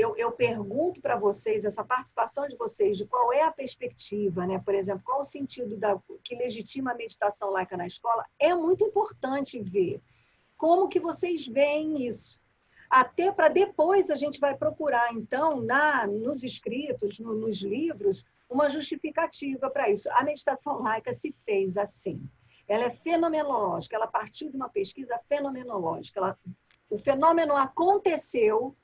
eu pergunto para vocês, essa participação de vocês, de qual é a perspectiva, né? Por exemplo, qual o sentido que legitima a meditação laica na escola, é muito importante ver como que vocês veem isso. Até para depois a gente vai procurar, então, nos escritos, nos livros, uma justificativa para isso. A meditação laica se fez assim. Ela é fenomenológica, ela partiu de uma pesquisa fenomenológica. O fenômeno aconteceu,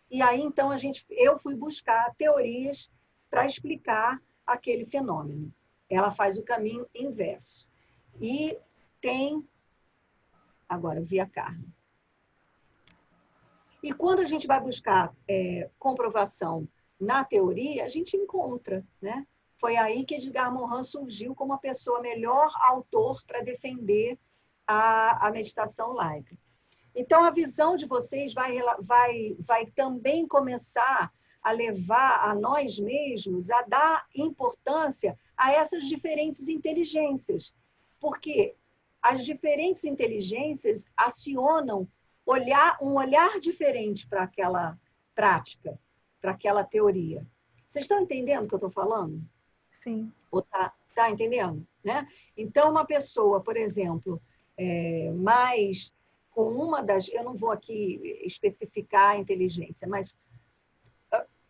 e aí, então, eu fui buscar teorias para explicar aquele fenômeno. Ela faz o caminho inverso. E tem... Agora, eu vi a Carla. E quando a gente vai buscar comprovação na teoria, a gente encontra, né? Foi aí que Edgar Morin surgiu como a pessoa melhor autor para defender a meditação laica. Então, a visão de vocês vai também começar a levar a nós mesmos a dar importância a essas diferentes inteligências. Porque as diferentes inteligências acionam um olhar diferente para aquela prática, para aquela teoria. Vocês estão entendendo o que eu estou falando? Sim. Ou tá entendendo? Né? Então, uma pessoa, por exemplo, mais com uma das... Eu não vou aqui especificar a inteligência, mas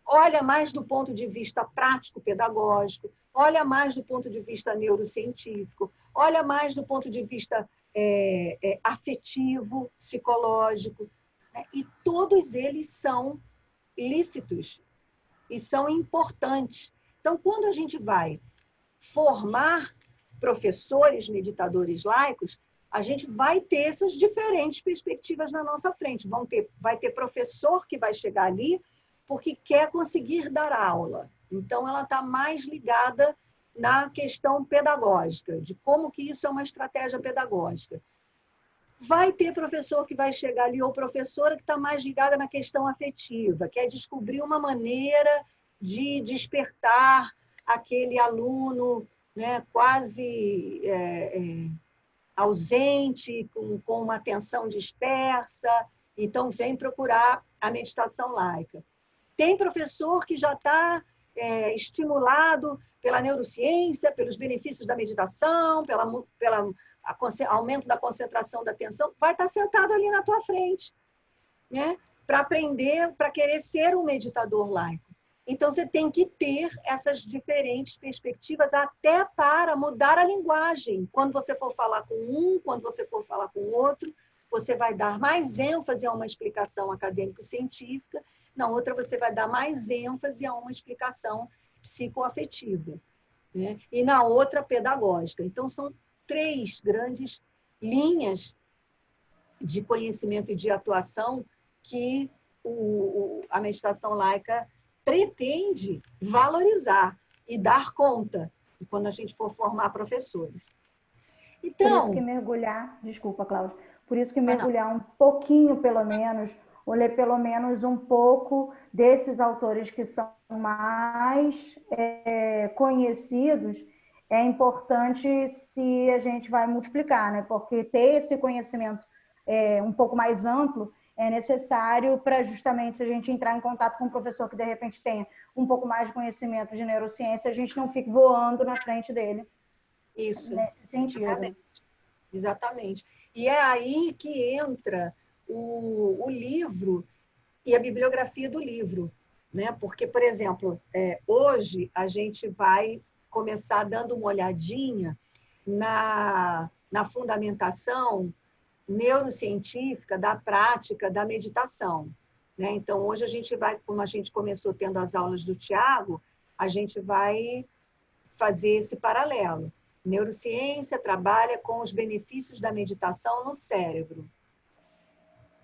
olha mais do ponto de vista prático-pedagógico, olha mais do ponto de vista neurocientífico, olha mais do ponto de vista afetivo, psicológico, né? E todos eles são lícitos e são importantes. Então, quando a gente vai formar professores meditadores laicos, a gente vai ter essas diferentes perspectivas na nossa frente. Vai ter professor que vai chegar ali porque quer conseguir dar aula. Então, ela está mais ligada na questão pedagógica, de como que isso é uma estratégia pedagógica. Vai ter professor que vai chegar ali, ou professora que está mais ligada na questão afetiva, quer descobrir uma maneira de despertar aquele aluno, né, quase ausente, com uma atenção dispersa, então vem procurar a meditação laica. Tem professor que já está estimulado pela neurociência, pelos benefícios da meditação, pelo aumento da concentração da atenção, vai estar sentado ali na tua frente, né? Para aprender, para querer ser um meditador laico. Então, você tem que ter essas diferentes perspectivas até para mudar a linguagem. Quando você for falar com um, quando você for falar com outro, você vai dar mais ênfase a uma explicação acadêmico-científica, na outra você vai dar mais ênfase a uma explicação psicoafetiva, né? E na outra, pedagógica. Então, são 3 grandes linhas de conhecimento e de atuação que a meditação laica pretende valorizar e dar conta quando a gente for formar professores. Então, por isso que mergulhar, desculpa, Cláudia, por isso que mergulhar um pouquinho, pelo menos, ou ler pelo menos um pouco desses autores que são mais conhecidos, é importante se a gente vai multiplicar, né? Porque ter esse conhecimento um pouco mais amplo é necessário para justamente, se a gente entrar em contato com um professor que de repente tenha um pouco mais de conhecimento de neurociência, a gente não fique voando na frente dele. Isso. Nesse sentido. Exatamente. Exatamente. E é aí que entra o livro e a bibliografia do livro, né? Porque, por exemplo, hoje a gente vai começar dando uma olhadinha na fundamentação neurocientífica da prática da meditação, né? Então, hoje a gente vai, como a gente começou tendo as aulas do Tiago, a gente vai fazer esse paralelo. Neurociência trabalha com os benefícios da meditação no cérebro.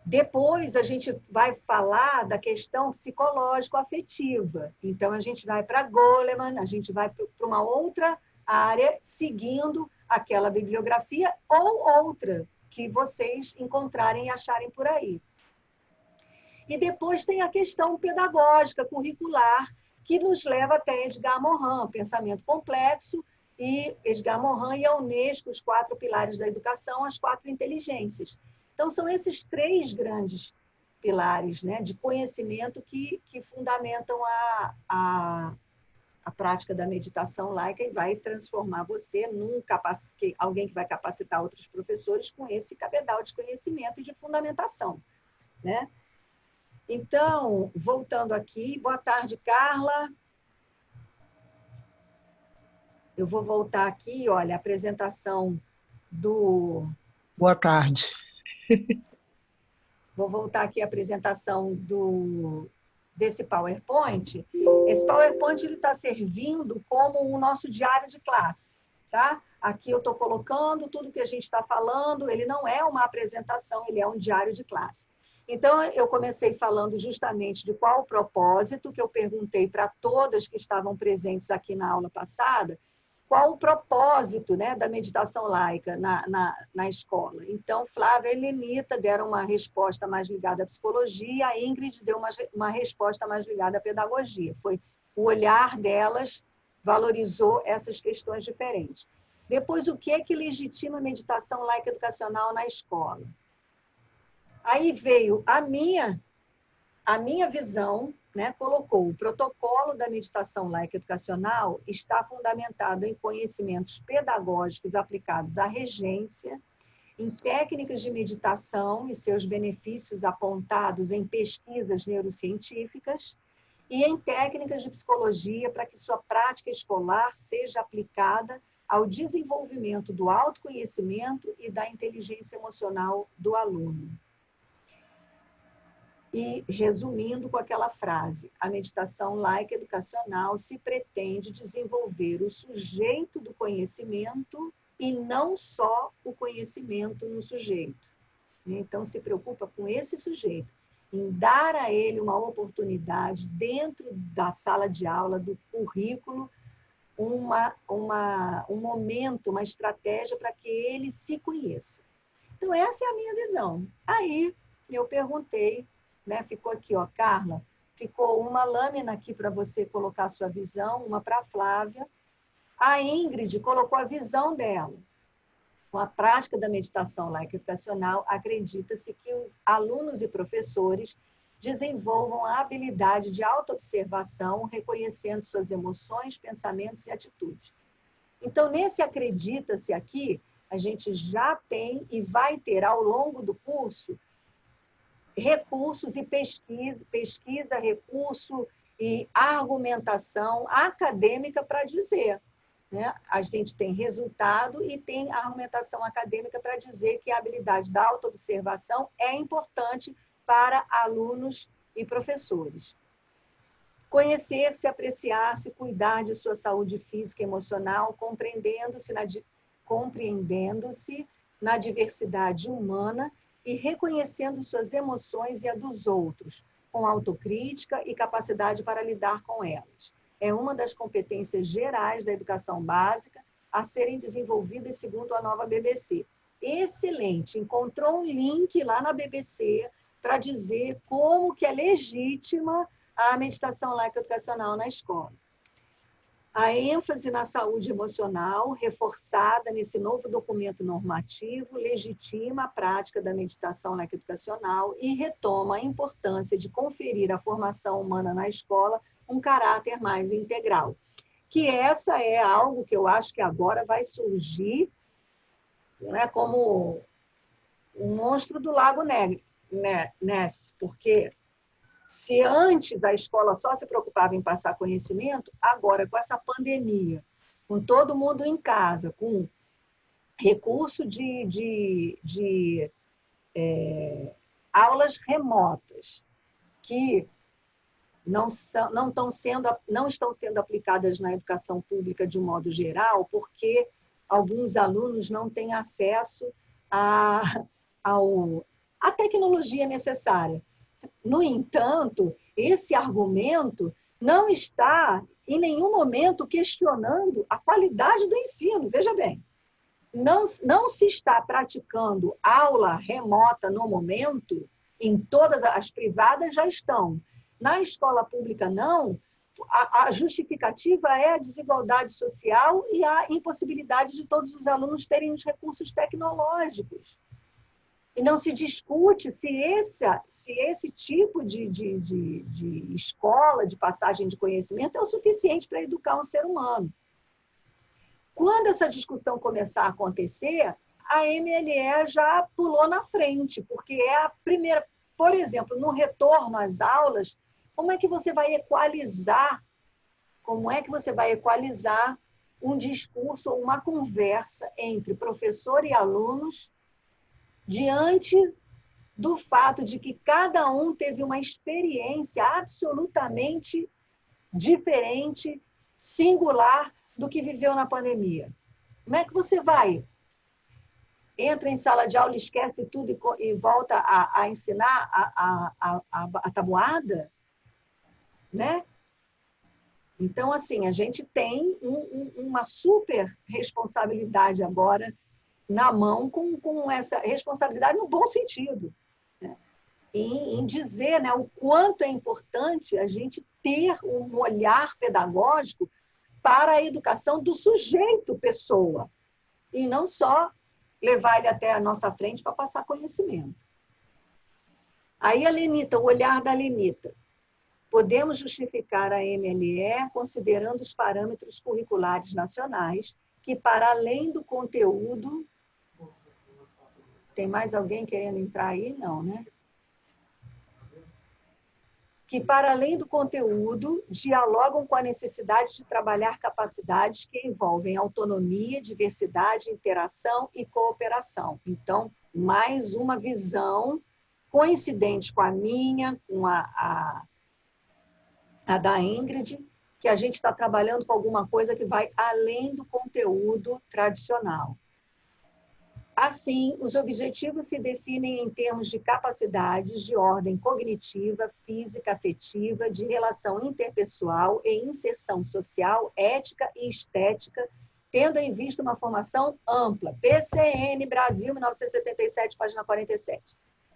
Depois, a gente vai falar da questão psicológico-afetiva. Então, a gente vai para Goleman, a gente vai para uma outra área, seguindo aquela bibliografia ou outra que vocês encontrarem e acharem por aí. E depois tem a questão pedagógica, curricular, que nos leva até Edgar Morin, pensamento complexo, e Edgar Morin e a Unesco, os 4 pilares da educação, as 4 inteligências. Então, são esses 3 grandes pilares, né, de conhecimento que fundamentam a prática da meditação laica e vai transformar você num alguém que vai capacitar outros professores com esse cabedal de conhecimento e de fundamentação, né? Então, voltando aqui, boa tarde, Carla. Eu vou voltar aqui, olha, a apresentação do... Boa tarde. Vou voltar aqui a apresentação desse PowerPoint. Esse PowerPoint está servindo como o nosso diário de classe, tá? Aqui eu estou colocando tudo que a gente está falando, ele não é uma apresentação, ele é um diário de classe. Então, eu comecei falando justamente de qual o propósito, que eu perguntei para todas que estavam presentes aqui na aula passada, qual o propósito, né, da meditação laica na escola. Então, Flávia e Lenita deram uma resposta mais ligada à psicologia, a Ingrid deu uma resposta mais ligada à pedagogia. Foi o olhar delas valorizou essas questões diferentes. Depois, o que é que legitima a meditação laica educacional na escola? Aí veio a minha visão, né, colocou o protocolo da meditação laica educacional está fundamentado em conhecimentos pedagógicos aplicados à regência, em técnicas de meditação e seus benefícios apontados em pesquisas neurocientíficas e em técnicas de psicologia para que sua prática escolar seja aplicada ao desenvolvimento do autoconhecimento e da inteligência emocional do aluno. E, resumindo com aquela frase, a meditação laica educacional se pretende desenvolver o sujeito do conhecimento e não só o conhecimento no sujeito. Então, se preocupa com esse sujeito, em dar a ele uma oportunidade dentro da sala de aula, do currículo, um momento, uma estratégia para que ele se conheça. Então, essa é a minha visão. Aí, eu perguntei, né, ficou aqui, ó, Carla, ficou uma lâmina aqui para você colocar a sua visão, uma para a Flávia. A Ingrid colocou a visão dela. Com a prática da meditação laica educacional, acredita-se que os alunos e professores desenvolvam a habilidade de autoobservação, reconhecendo suas emoções, pensamentos e atitudes. Então, nesse acredita-se aqui, a gente já tem e vai ter ao longo do curso recursos e pesquisa, recurso e argumentação acadêmica para dizer, né? A gente tem resultado e tem argumentação acadêmica para dizer que a habilidade da autoobservação é importante para alunos e professores. Conhecer-se, apreciar-se, cuidar de sua saúde física e emocional, compreendendo-se na diversidade humana e reconhecendo suas emoções e a dos outros, com autocrítica e capacidade para lidar com elas. É uma das competências gerais da educação básica a serem desenvolvidas segundo a nova BBC. Excelente! Encontrou um link lá na BBC para dizer como que é legítima a meditação laica educacional na escola. A ênfase na saúde emocional, reforçada nesse novo documento normativo, legitima a prática da meditação laica educacional e retoma a importância de conferir à formação humana na escola um caráter mais integral. Que essa é algo que eu acho que agora vai surgir, né, como um monstro do Lago Ness, porque se antes a escola só se preocupava em passar conhecimento, agora com essa pandemia, com todo mundo em casa, com recurso de aulas remotas, que não estão sendo aplicadas na educação pública de um modo geral, porque alguns alunos não têm acesso à tecnologia necessária. No entanto, esse argumento não está, em nenhum momento, questionando a qualidade do ensino. Veja bem, não se está praticando aula remota no momento, em todas as privadas já estão. Na escola pública, não. A justificativa é a desigualdade social e a impossibilidade de todos os alunos terem os recursos tecnológicos. E não se discute se esse tipo de escola, de passagem de conhecimento, é o suficiente para educar um ser humano. Quando essa discussão começar a acontecer, a MLE já pulou na frente, porque é a primeira... Por exemplo, no retorno às aulas, como é que você vai equalizar? Como é que você vai equalizar um discurso ou uma conversa entre professor e alunos diante do fato de que cada um teve uma experiência absolutamente diferente, singular do que viveu na pandemia? Como é que você vai? Entra em sala de aula, esquece tudo e volta a ensinar a tabuada? Né? Então, assim, a gente tem uma super responsabilidade agora na mão, com essa responsabilidade no bom sentido, né? Em dizer, né, o quanto é importante a gente ter um olhar pedagógico para a educação do sujeito pessoa, e não só levar ele até a nossa frente para passar conhecimento. Aí a Lenita, o olhar da Lenita. Podemos justificar a MLE considerando os parâmetros curriculares nacionais, que, para além do conteúdo... Tem mais alguém querendo entrar aí? Não, né? Que, para além do conteúdo, dialogam com a necessidade de trabalhar capacidades que envolvem autonomia, diversidade, interação e cooperação. Então, mais uma visão coincidente com a minha, com a da Ingrid, que a gente está trabalhando com alguma coisa que vai além do conteúdo tradicional. Assim, os objetivos se definem em termos de capacidades de ordem cognitiva, física, afetiva, de relação interpessoal e inserção social, ética e estética, tendo em vista uma formação ampla. PCN Brasil, 1977, página 47.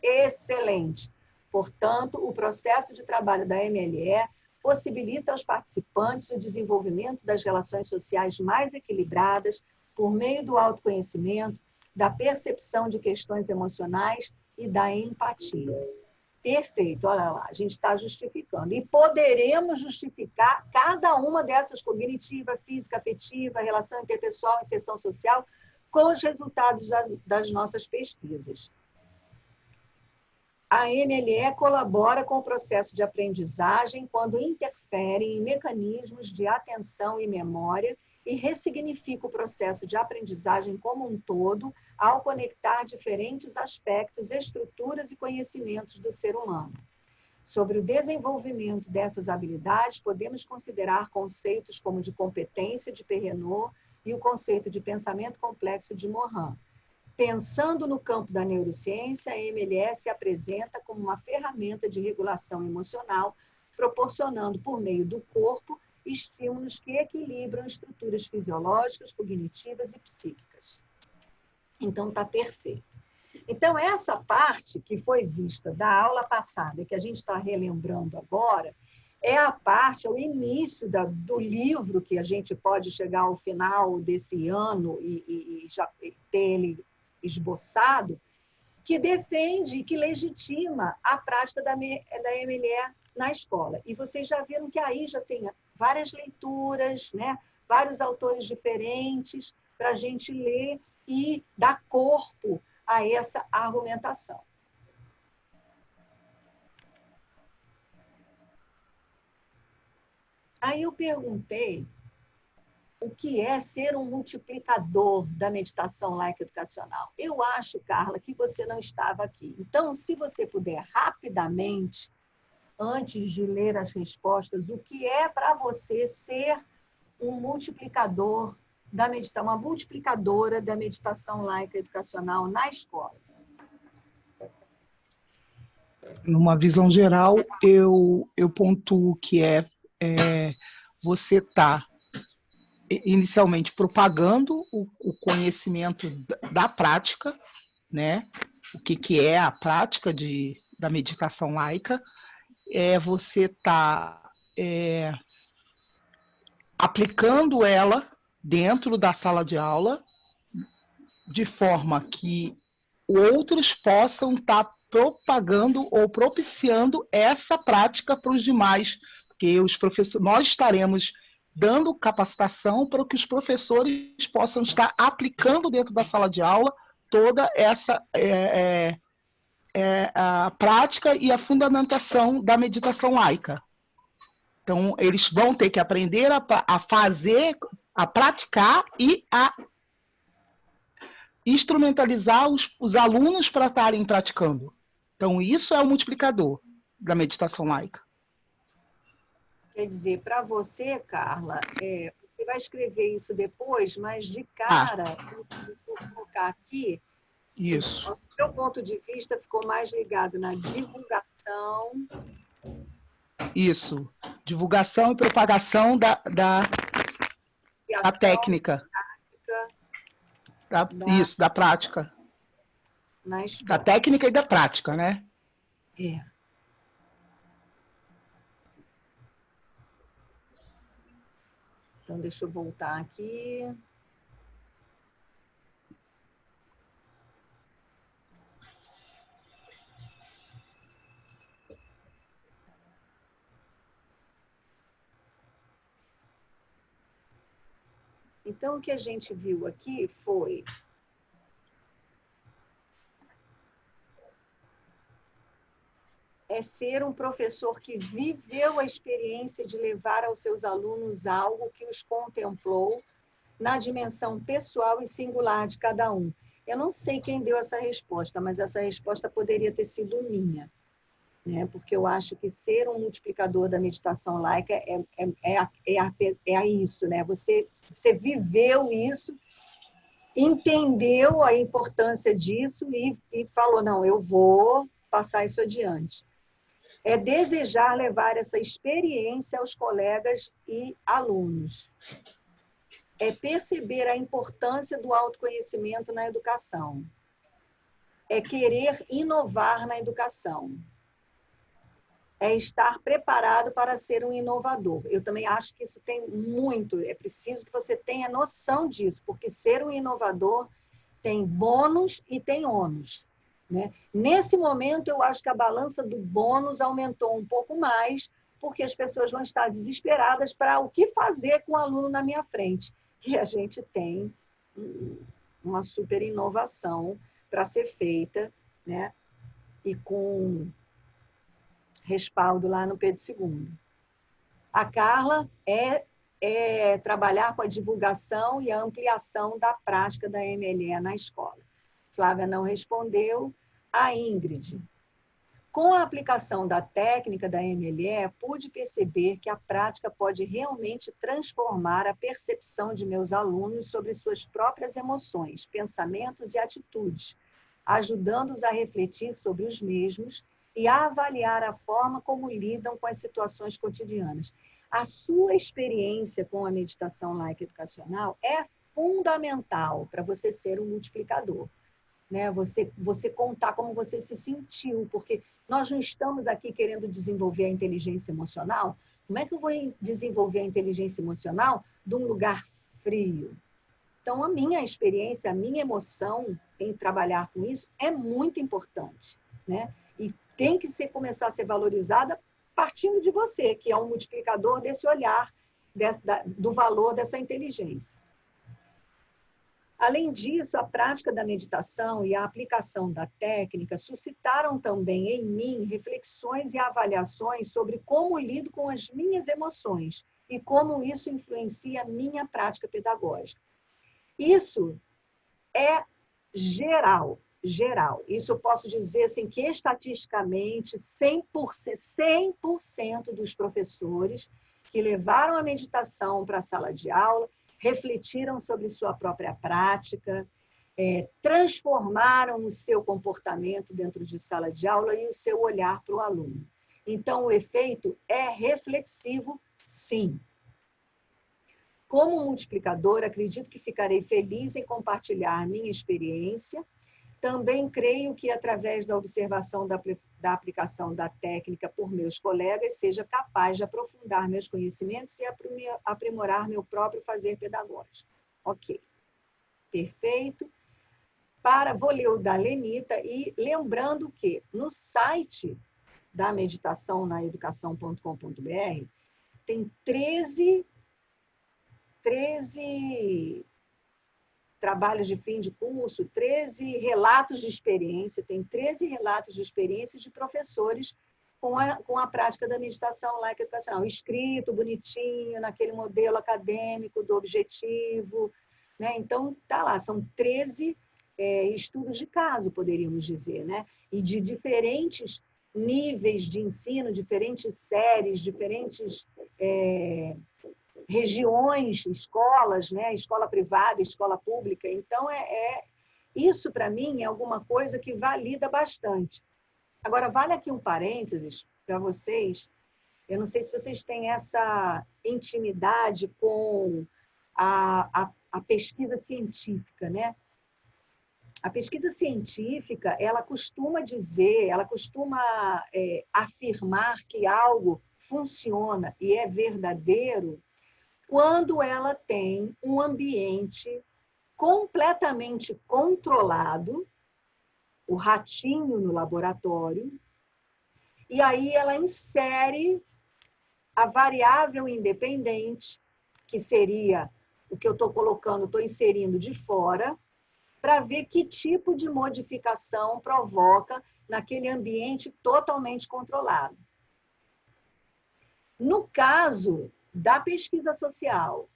Excelente. Portanto, o processo de trabalho da MLE possibilita aos participantes o desenvolvimento das relações sociais mais equilibradas por meio do autoconhecimento, da percepção de questões emocionais e da empatia. Perfeito, olha lá, a gente está justificando. E poderemos justificar cada uma dessas, cognitiva, física, afetiva, relação interpessoal, inserção social, com os resultados das nossas pesquisas. A MLE colabora com o processo de aprendizagem quando interfere em mecanismos de atenção e memória e ressignifica o processo de aprendizagem como um todo ao conectar diferentes aspectos, estruturas e conhecimentos do ser humano. Sobre o desenvolvimento dessas habilidades, podemos considerar conceitos como de competência de Perrenot e o conceito de pensamento complexo de Morin. Pensando no campo da neurociência, a MLE se apresenta como uma ferramenta de regulação emocional, proporcionando, por meio do corpo, estímulos que equilibram estruturas fisiológicas, cognitivas e psíquicas. Então, está perfeito. Então, essa parte que foi vista da aula passada, que a gente está relembrando agora, é a parte, é o início do livro, que a gente pode chegar ao final desse ano e já ter ele esboçado, que defende, que legitima a prática da MLE na escola. E vocês já viram que aí já tem várias leituras, né? Vários autores diferentes para a gente ler e dar corpo a essa argumentação. Aí eu perguntei o que é ser um multiplicador da meditação laica educacional. Eu acho, Carla, que você não estava aqui. Então, se você puder rapidamente, antes de ler as respostas, o que é para você ser um multiplicador da meditação, uma multiplicadora da meditação laica educacional na escola? Numa visão geral, eu pontuo que você está inicialmente propagando o conhecimento da prática, né? O que é a prática da meditação laica. Você está aplicando ela dentro da sala de aula, de forma que outros possam estar propagando ou propiciando essa prática para os demais, porque os professores, nós estaremos dando capacitação para que os professores possam estar aplicando dentro da sala de aula toda essa a prática e a fundamentação da meditação laica. Então, eles vão ter que aprender a fazer, a praticar e a instrumentalizar os alunos para estarem praticando. Então, isso é o multiplicador da meditação laica. Quer dizer, para você, Carla, você vai escrever isso depois, mas de cara, vou colocar aqui, isso. O seu ponto de vista ficou mais ligado na divulgação. Isso. Divulgação e propagação da técnica. Isso, da prática. Na escola. Da técnica e da prática, né? Então, deixa eu voltar aqui. Então, o que a gente viu aqui foi ser um professor que viveu a experiência de levar aos seus alunos algo que os contemplou na dimensão pessoal e singular de cada um. Eu não sei quem deu essa resposta, mas essa resposta poderia ter sido minha, né? Porque eu acho que ser um multiplicador da meditação laica é isso, né? Você viveu isso, entendeu a importância disso e falou, não, eu vou passar isso adiante. É desejar levar essa experiência aos colegas e alunos. É perceber a importância do autoconhecimento na educação. É querer inovar na educação. É estar preparado para ser um inovador. Eu também acho que isso tem muito, é preciso que você tenha noção disso, porque ser um inovador tem bônus e tem ônus, né? Nesse momento, eu acho que a balança do bônus aumentou um pouco mais, porque as pessoas vão estar desesperadas para o que fazer com o aluno na minha frente. E a gente tem uma super inovação para ser feita, né? E com respaldo lá no Pedro II. A Carla é trabalhar com a divulgação e a ampliação da prática da MLE na escola. Flávia não respondeu. A Ingrid. Com a aplicação da técnica da MLE, pude perceber que a prática pode realmente transformar a percepção de meus alunos sobre suas próprias emoções, pensamentos e atitudes, ajudando-os a refletir sobre os mesmos e a avaliar a forma como lidam com as situações cotidianas. A sua experiência com a meditação laica educacional é fundamental para você ser um multiplicador, né? Você contar como você se sentiu, porque nós não estamos aqui querendo desenvolver a inteligência emocional. Como é que eu vou desenvolver a inteligência emocional de um lugar frio? Então, a minha experiência, a minha emoção em trabalhar com isso é muito importante, né? E tem que começar a ser valorizada partindo de você, que é um multiplicador desse olhar, do valor dessa inteligência. Além disso, a prática da meditação e a aplicação da técnica suscitaram também em mim reflexões e avaliações sobre como lido com as minhas emoções e como isso influencia a minha prática pedagógica. Isso é geral. Isso eu posso dizer assim, que estatisticamente 100% dos professores que levaram a meditação para a sala de aula refletiram sobre sua própria prática, transformaram o seu comportamento dentro de sala de aula e o seu olhar para o aluno. Então, o efeito é reflexivo, sim. Como multiplicador, acredito que ficarei feliz em compartilhar minha experiência. Também creio que, através da observação da aplicação da técnica por meus colegas, seja capaz de aprofundar meus conhecimentos e aprimorar meu próprio fazer pedagógico. Ok. Perfeito. vou ler o da Lenita, e lembrando que no site da Meditação na Educação.com.br tem 13 trabalhos de fim de curso, 13 relatos de experiência, tem 13 relatos de experiência de professores com a prática da meditação laica educacional, escrito, bonitinho, naquele modelo acadêmico do objetivo, né? Então, tá lá, são 13 estudos de caso, poderíamos dizer, né? E de diferentes níveis de ensino, diferentes séries, diferentes regiões, escolas, né? Escola privada, escola pública. Então, isso, para mim, é alguma coisa que valida bastante. Agora, vale aqui um parênteses para vocês. Eu não sei se vocês têm essa intimidade com a pesquisa científica, né? A pesquisa científica, ela costuma dizer, ela costuma afirmar que algo funciona e é verdadeiro quando ela tem um ambiente completamente controlado, o ratinho no laboratório, e aí ela insere a variável independente, que seria o que eu estou colocando, estou inserindo de fora, para ver que tipo de modificação provoca naquele ambiente totalmente controlado. No caso da pesquisa social,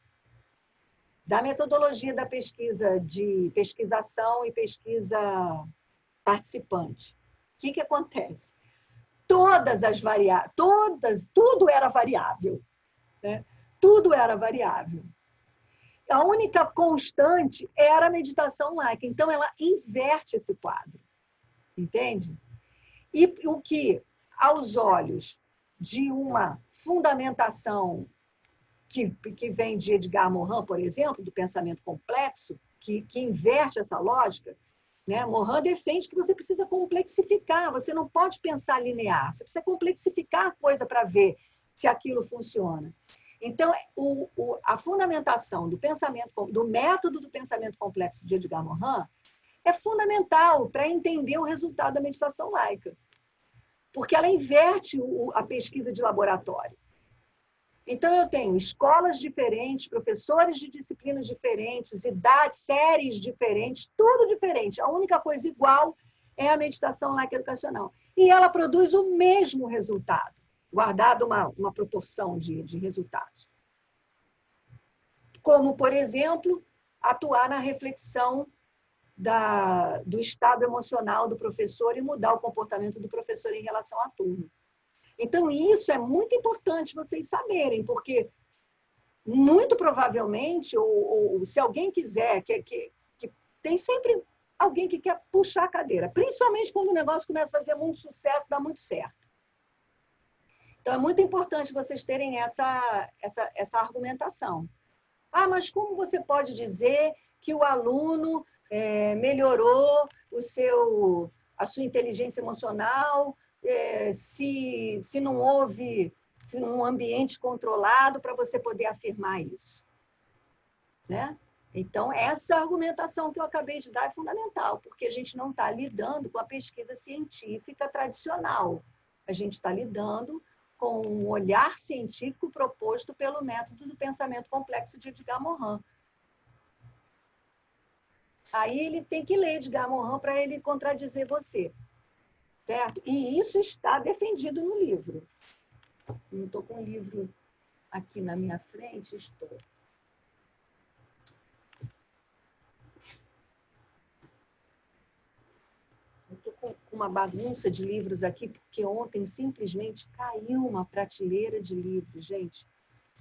da metodologia da pesquisa de pesquisação e pesquisa participante, o que acontece? Todas as variáveis, tudo era variável, né? Tudo era variável. A única constante era a meditação laica. Então, ela inverte esse quadro. Entende? E o que, aos olhos de uma fundamentação que vem de Edgar Morin, por exemplo, do pensamento complexo, que inverte essa lógica, né? Morin defende que você precisa complexificar, você não pode pensar linear, você precisa complexificar a coisa para ver se aquilo funciona. Então, a fundamentação do método do pensamento complexo de Edgar Morin é fundamental para entender o resultado da meditação laica, porque ela inverte a pesquisa de laboratório. Então, eu tenho escolas diferentes, professores de disciplinas diferentes, idades, séries diferentes, tudo diferente. A única coisa igual é a meditação laica educacional. E ela produz o mesmo resultado, guardado uma proporção de resultados. Como, por exemplo, atuar na reflexão do estado emocional do professor e mudar o comportamento do professor em relação à turma. Então, isso é muito importante vocês saberem, porque muito provavelmente, ou se alguém quiser, que tem sempre alguém que quer puxar a cadeira, principalmente quando o negócio começa a fazer muito sucesso, dá muito certo. Então, é muito importante vocês terem essa argumentação. Ah, mas como você pode dizer que o aluno melhorou a sua inteligência emocional se não houve um ambiente controlado para você poder afirmar isso? Né? Então, essa argumentação que eu acabei de dar é fundamental, porque a gente não está lidando com a pesquisa científica tradicional. A gente está lidando com um olhar científico proposto pelo método do pensamento complexo de Edgar Morin. Aí ele tem que ler Edgar Morin para ele contradizer você. Certo? E isso está defendido no livro. Não estou com o livro aqui na minha frente, estou. Estou com uma bagunça de livros aqui, porque ontem simplesmente caiu uma prateleira de livros, gente.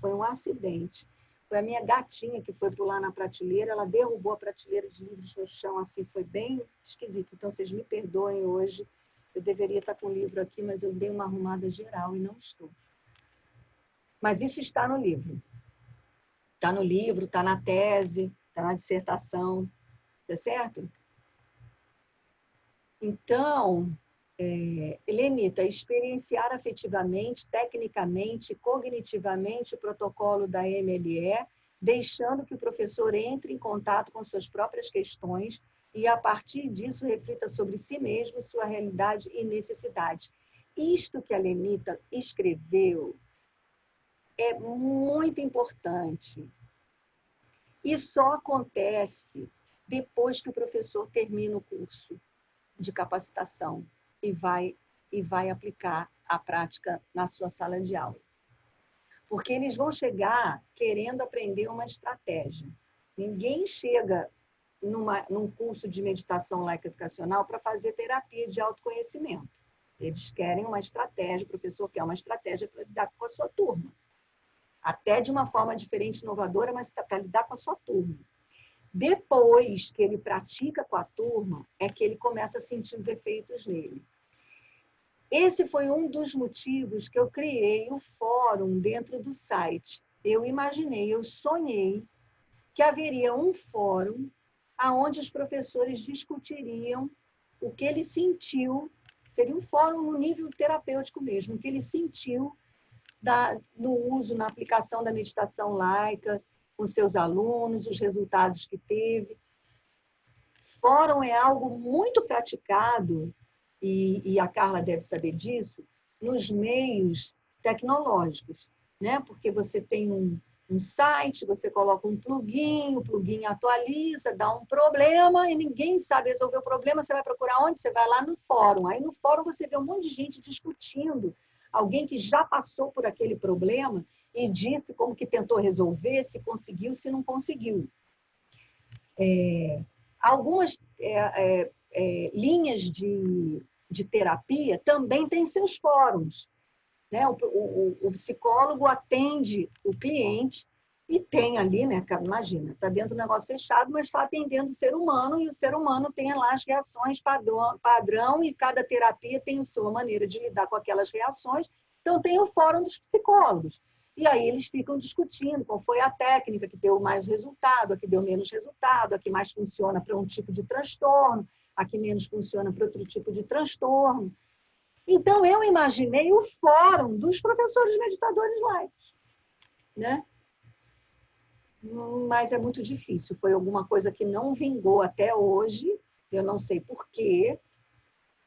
Foi um acidente. Foi a minha gatinha que foi pular na prateleira, ela derrubou a prateleira de livros no chão, assim, foi bem esquisito. Então, vocês me perdoem hoje. Eu deveria estar com o livro aqui, mas eu dei uma arrumada geral e não estou. Mas isso está no livro. Está no livro, está na tese, está na dissertação, tá certo? Então, Helenita, experienciar afetivamente, tecnicamente, cognitivamente o protocolo da MLE, deixando que o professor entre em contato com suas próprias questões e, a partir disso, reflita sobre si mesmo, sua realidade e necessidade. Isto que a Lenita escreveu é muito importante. E só acontece depois que o professor termina o curso de capacitação e vai aplicar a prática na sua sala de aula. Porque eles vão chegar querendo aprender uma estratégia. Ninguém chega num curso de meditação laica educacional para fazer terapia de autoconhecimento. Eles querem uma estratégia, o professor quer uma estratégia para lidar com a sua turma. Até de uma forma diferente, inovadora, mas para lidar com a sua turma. Depois que ele pratica com a turma, é que ele começa a sentir os efeitos nele. Esse foi um dos motivos que eu criei o fórum dentro do site. Eu sonhei que haveria um fórum onde os professores discutiriam o que ele sentiu, seria um fórum no nível terapêutico mesmo, o que ele sentiu no uso, na aplicação da meditação laica, com seus alunos, os resultados que teve. Fórum é algo muito praticado, e a Carla deve saber disso, nos meios tecnológicos, né? Porque você tem um site, você coloca um plugin, o plugin atualiza, dá um problema e ninguém sabe resolver o problema, você vai procurar onde? Você vai lá no fórum. Aí no fórum você vê um monte de gente discutindo, alguém que já passou por aquele problema e disse como que tentou resolver, se conseguiu, se não conseguiu. Algumas linhas de terapia também têm seus fóruns, né? O psicólogo atende o cliente e tem ali, né? Imagina, está dentro do negócio fechado, mas está atendendo o ser humano, e o ser humano tem lá as reações padrão, e cada terapia tem a sua maneira de lidar com aquelas reações. Então, tem o fórum dos psicólogos. E aí eles ficam discutindo qual foi a técnica que deu mais resultado, a que deu menos resultado, a que mais funciona para um tipo de transtorno, a que menos funciona para outro tipo de transtorno. Então, eu imaginei o fórum dos professores meditadores laicos, né? Mas é muito difícil. Foi alguma coisa que não vingou até hoje. Eu não sei por quê.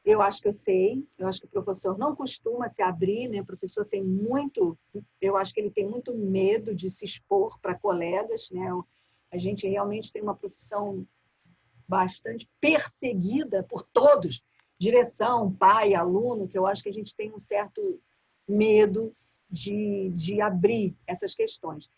Eu acho que eu sei. Eu acho que o professor não costuma se abrir, né? O professor tem muito... Eu acho que ele tem muito medo de se expor para colegas, né? A gente realmente tem uma profissão bastante perseguida por todos. Direção, pai, aluno, que eu acho que a gente tem um certo medo de abrir essas questões.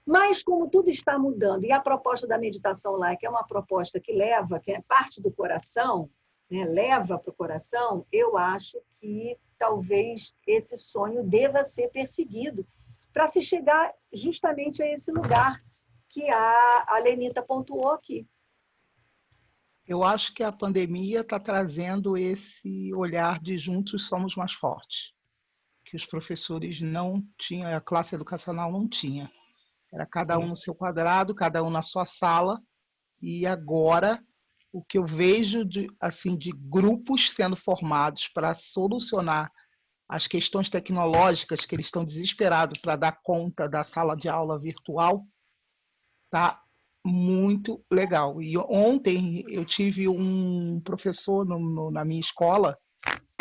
Mas, como tudo está mudando, e a proposta da meditação laica é uma proposta que leva, que é parte do coração, né, leva para o coração, eu acho que talvez esse sonho deva ser perseguido para se chegar justamente a esse lugar que a Lenita pontuou aqui. Eu acho que a pandemia está trazendo esse olhar de juntos somos mais fortes, que os professores não tinham, a classe educacional não tinha. Era cada um no seu quadrado, cada um na sua sala, e agora o que eu vejo de grupos sendo formados para solucionar as questões tecnológicas, que eles estão desesperados para dar conta da sala de aula virtual, tá muito legal. E ontem eu tive um professor na minha escola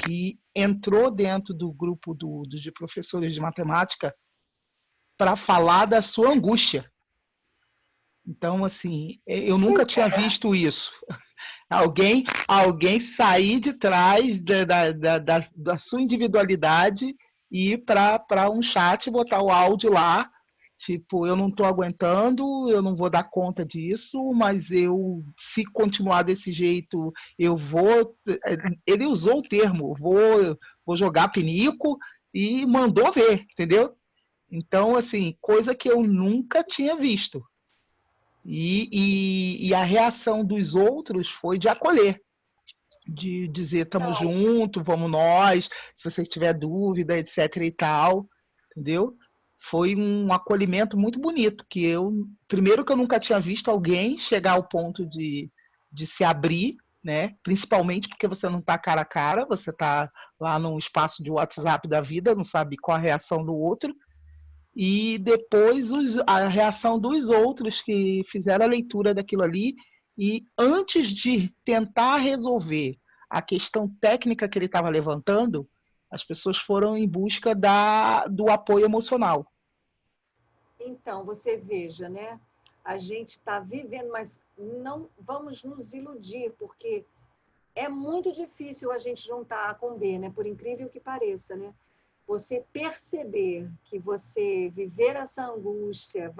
que entrou dentro do grupo de professores de matemática para falar da sua angústia. Então, assim, eu nunca tinha visto isso. Alguém sair de trás da sua individualidade e ir para um chat e botar o áudio lá. Tipo, eu não estou aguentando, eu não vou dar conta disso, mas se continuar desse jeito, eu vou... Ele usou o termo, vou jogar pinico, e mandou ver, entendeu? Então, assim, coisa que eu nunca tinha visto. E a reação dos outros foi de acolher, de dizer, estamos juntos, vamos nós, se você tiver dúvida, etc e tal, entendeu? Foi um acolhimento muito bonito, primeiro que eu nunca tinha visto alguém chegar ao ponto de se abrir, né? Principalmente porque você não está cara a cara, você está lá num espaço de WhatsApp da vida, não sabe qual a reação do outro, e depois a reação dos outros que fizeram a leitura daquilo ali E antes de tentar resolver a questão técnica que ele estava levantando, as pessoas foram em busca do apoio emocional. Então, você veja, né? A gente está vivendo, mas não vamos nos iludir, porque é muito difícil a gente juntar A com B, né? Por incrível que pareça, né? Você perceber que você viver essa angústia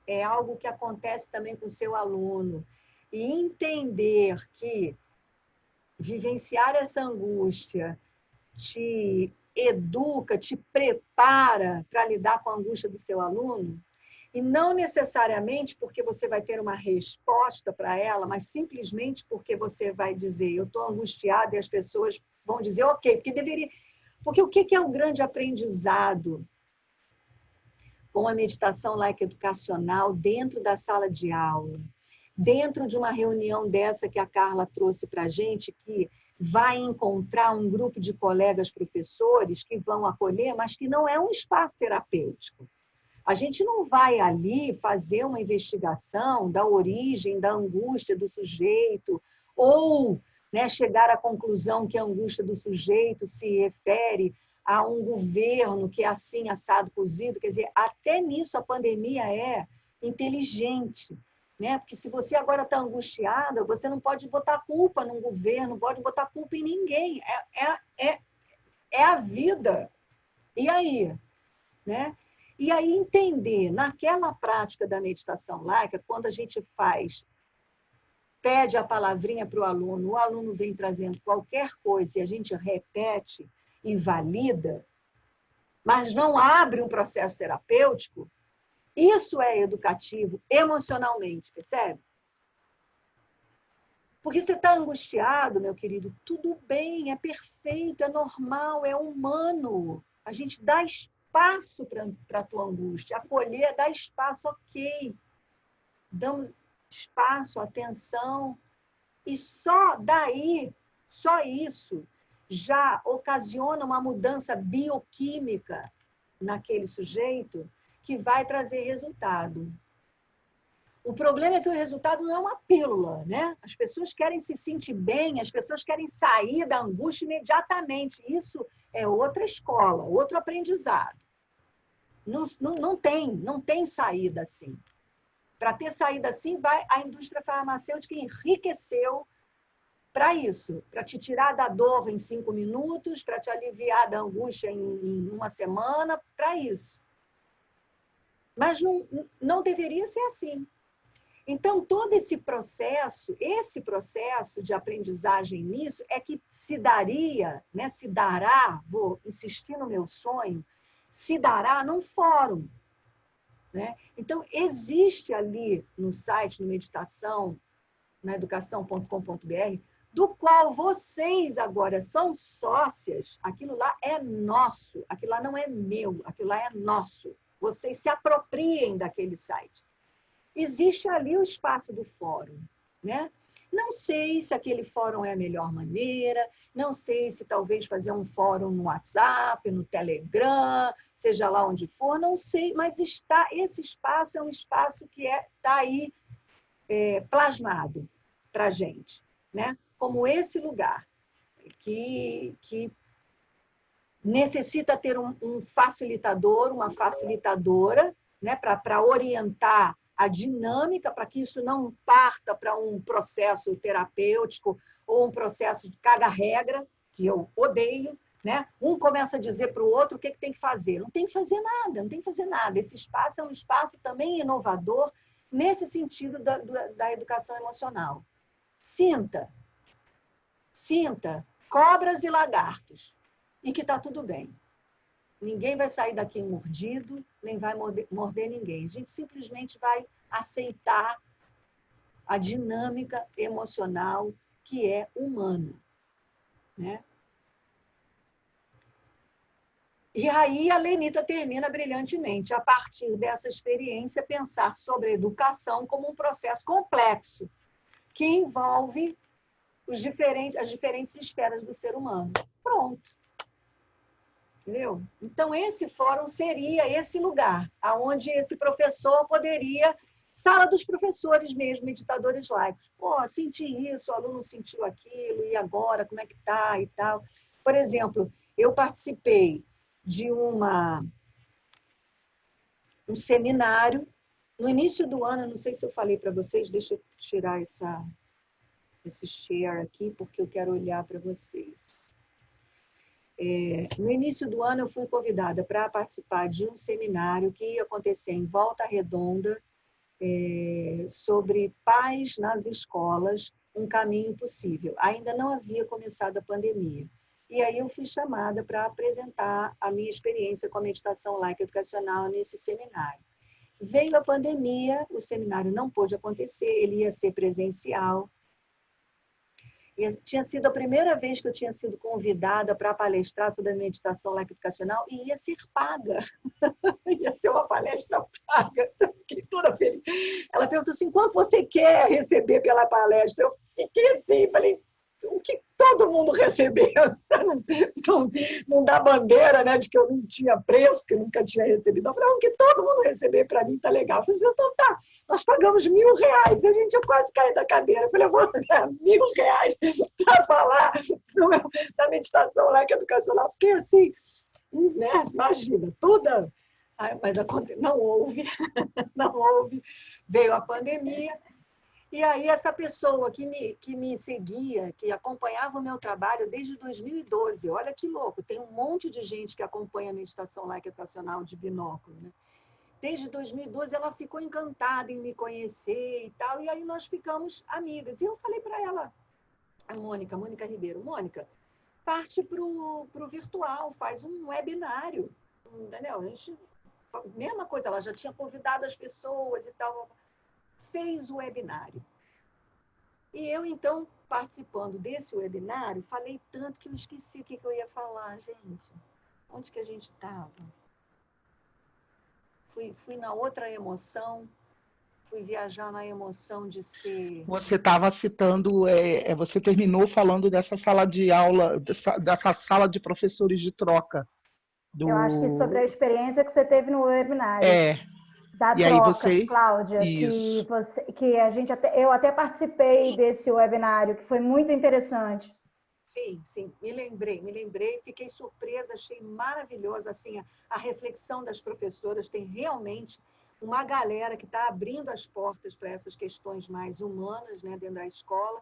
é algo que acontece também com o seu aluno. E entender que vivenciar essa angústia te educa, te prepara para lidar com a angústia do seu aluno, e não necessariamente porque você vai ter uma resposta para ela, mas simplesmente porque você vai dizer, eu estou angustiada, e as pessoas vão dizer, ok, porque deveria... Porque o que é um grande aprendizado com a meditação laica educacional dentro da sala de aula? Dentro de uma reunião dessa que a Carla trouxe para a gente, que vai encontrar um grupo de colegas professores que vão acolher, mas que não é um espaço terapêutico. A gente não vai ali fazer uma investigação da origem da angústia do sujeito, ou, né, chegar à conclusão que a angústia do sujeito se refere a um governo que é assim, assado, cozido. Quer dizer, até nisso a pandemia é inteligente, né? Porque se você agora está angustiada, você não pode botar culpa num governo, não pode botar culpa em ninguém. É a vida. E aí? Né? E aí entender, naquela prática da meditação laica, quando a gente pede a palavrinha para o aluno vem trazendo qualquer coisa e a gente repete e valida, mas não abre um processo terapêutico, isso é educativo emocionalmente, percebe? Porque você está angustiado, meu querido, tudo bem, é perfeito, é normal, é humano. A gente dá espaço para a tua angústia, acolher, dá espaço, ok. Damos espaço, atenção, e só daí, só isso, já ocasiona uma mudança bioquímica naquele sujeito que vai trazer resultado. O problema é que o resultado não é uma pílula, né? As pessoas querem se sentir bem, as pessoas querem sair da angústia imediatamente. Isso é outra escola, outro aprendizado. Não tem saída assim. Para ter saída assim, a indústria farmacêutica enriqueceu para isso, para te tirar da dor em 5 minutos, para te aliviar da angústia em uma semana, para isso. Mas não deveria ser assim. Então, todo esse processo de aprendizagem nisso, é que se daria, né, se dará, vou insistir no meu sonho, se dará num fórum. Né? Então, existe ali no site, no Meditação, na educação.com.br, do qual vocês agora são sócias, aquilo lá é nosso, aquilo lá não é meu, aquilo lá é nosso. Vocês se apropriem daquele site. Existe ali o espaço do fórum, né? Não sei se aquele fórum é a melhor maneira, não sei se talvez fazer um fórum no WhatsApp, no Telegram, seja lá onde for, não sei, mas esse espaço é um espaço que está aí plasmado para a gente, né? Como esse lugar que necessita ter um facilitador, uma facilitadora, né? Para orientar a dinâmica, para que isso não parta para um processo terapêutico ou um processo de caga-regra, que eu odeio, né? Um começa a dizer para o outro o que tem que fazer. Não tem que fazer nada, não tem que fazer nada. Esse espaço é um espaço também inovador nesse sentido da educação emocional. Sinta cobras e lagartos, e que está tudo bem. Ninguém vai sair daqui mordido, nem vai morder ninguém. A gente simplesmente vai aceitar a dinâmica emocional que é humana. Né? E aí a Lenita termina brilhantemente. A partir dessa experiência, pensar sobre a educação como um processo complexo, que envolve as diferentes esferas do ser humano. Pronto. Entendeu? Então, esse fórum seria esse lugar, onde esse professor poderia, sala dos professores mesmo, meditadores laicos. Pô, senti isso, o aluno sentiu aquilo, e agora, como é que está e tal. Por exemplo, eu participei de um seminário, no início do ano, não sei se eu falei para vocês, deixa eu tirar esse share aqui, porque eu quero olhar para vocês. No início do ano, eu fui convidada para participar de um seminário que ia acontecer em Volta Redonda, sobre paz nas escolas, um caminho possível. Ainda não havia começado a pandemia. E aí eu fui chamada para apresentar a minha experiência com a meditação laica educacional nesse seminário. Veio a pandemia, o seminário não pôde acontecer, ele ia ser presencial. E tinha sido a primeira vez que eu tinha sido convidada para palestrar sobre a meditação laica educacional e ia ser paga. Ia ser uma palestra paga. Fiquei toda feliz. Ela perguntou assim, quanto você quer receber pela palestra? Eu fiquei assim, falei, o que todo mundo recebeu? Então, não dá bandeira, né, de que eu não tinha preço, porque eu nunca tinha recebido. Eu falei, o que todo mundo receber para mim tá legal. Eu falei assim, então tá, nós pagamos R$1.000. E a gente, eu quase caí da cadeira. Eu falei, eu vou ganhar R$1.000 para falar da meditação laica educacional, porque assim, né, imagina, toda... Mas não houve, não houve, veio a pandemia. E aí essa pessoa que me seguia, que acompanhava o meu trabalho desde 2012, olha que louco, tem um monte de gente que acompanha a meditação laica educacional de binóculo, né? Desde 2012 ela ficou encantada em me conhecer e tal, e aí nós ficamos amigas. E eu falei para ela, a Mônica Ribeiro, Mônica, parte para o virtual, faz um webinário, entendeu? A gente, mesma coisa, ela já tinha convidado as pessoas e tal, fez o webinário. E eu, então, participando desse webinário, falei tanto que eu esqueci o que eu ia falar, gente. Onde que a gente estava? Fui na outra emoção, fui viajar na emoção de ser... Você estava citando, você terminou falando dessa sala de aula, dessa sala de professores de troca. Eu acho que sobre a experiência que você teve no webinário. Da e troca, aí você... Cláudia, Isso. que eu até participei desse webinário, que foi muito interessante. Sim, sim, me lembrei, fiquei surpresa, achei maravilhoso, assim, a reflexão das professoras, tem realmente uma galera que está abrindo as portas para essas questões mais humanas, né, dentro da escola.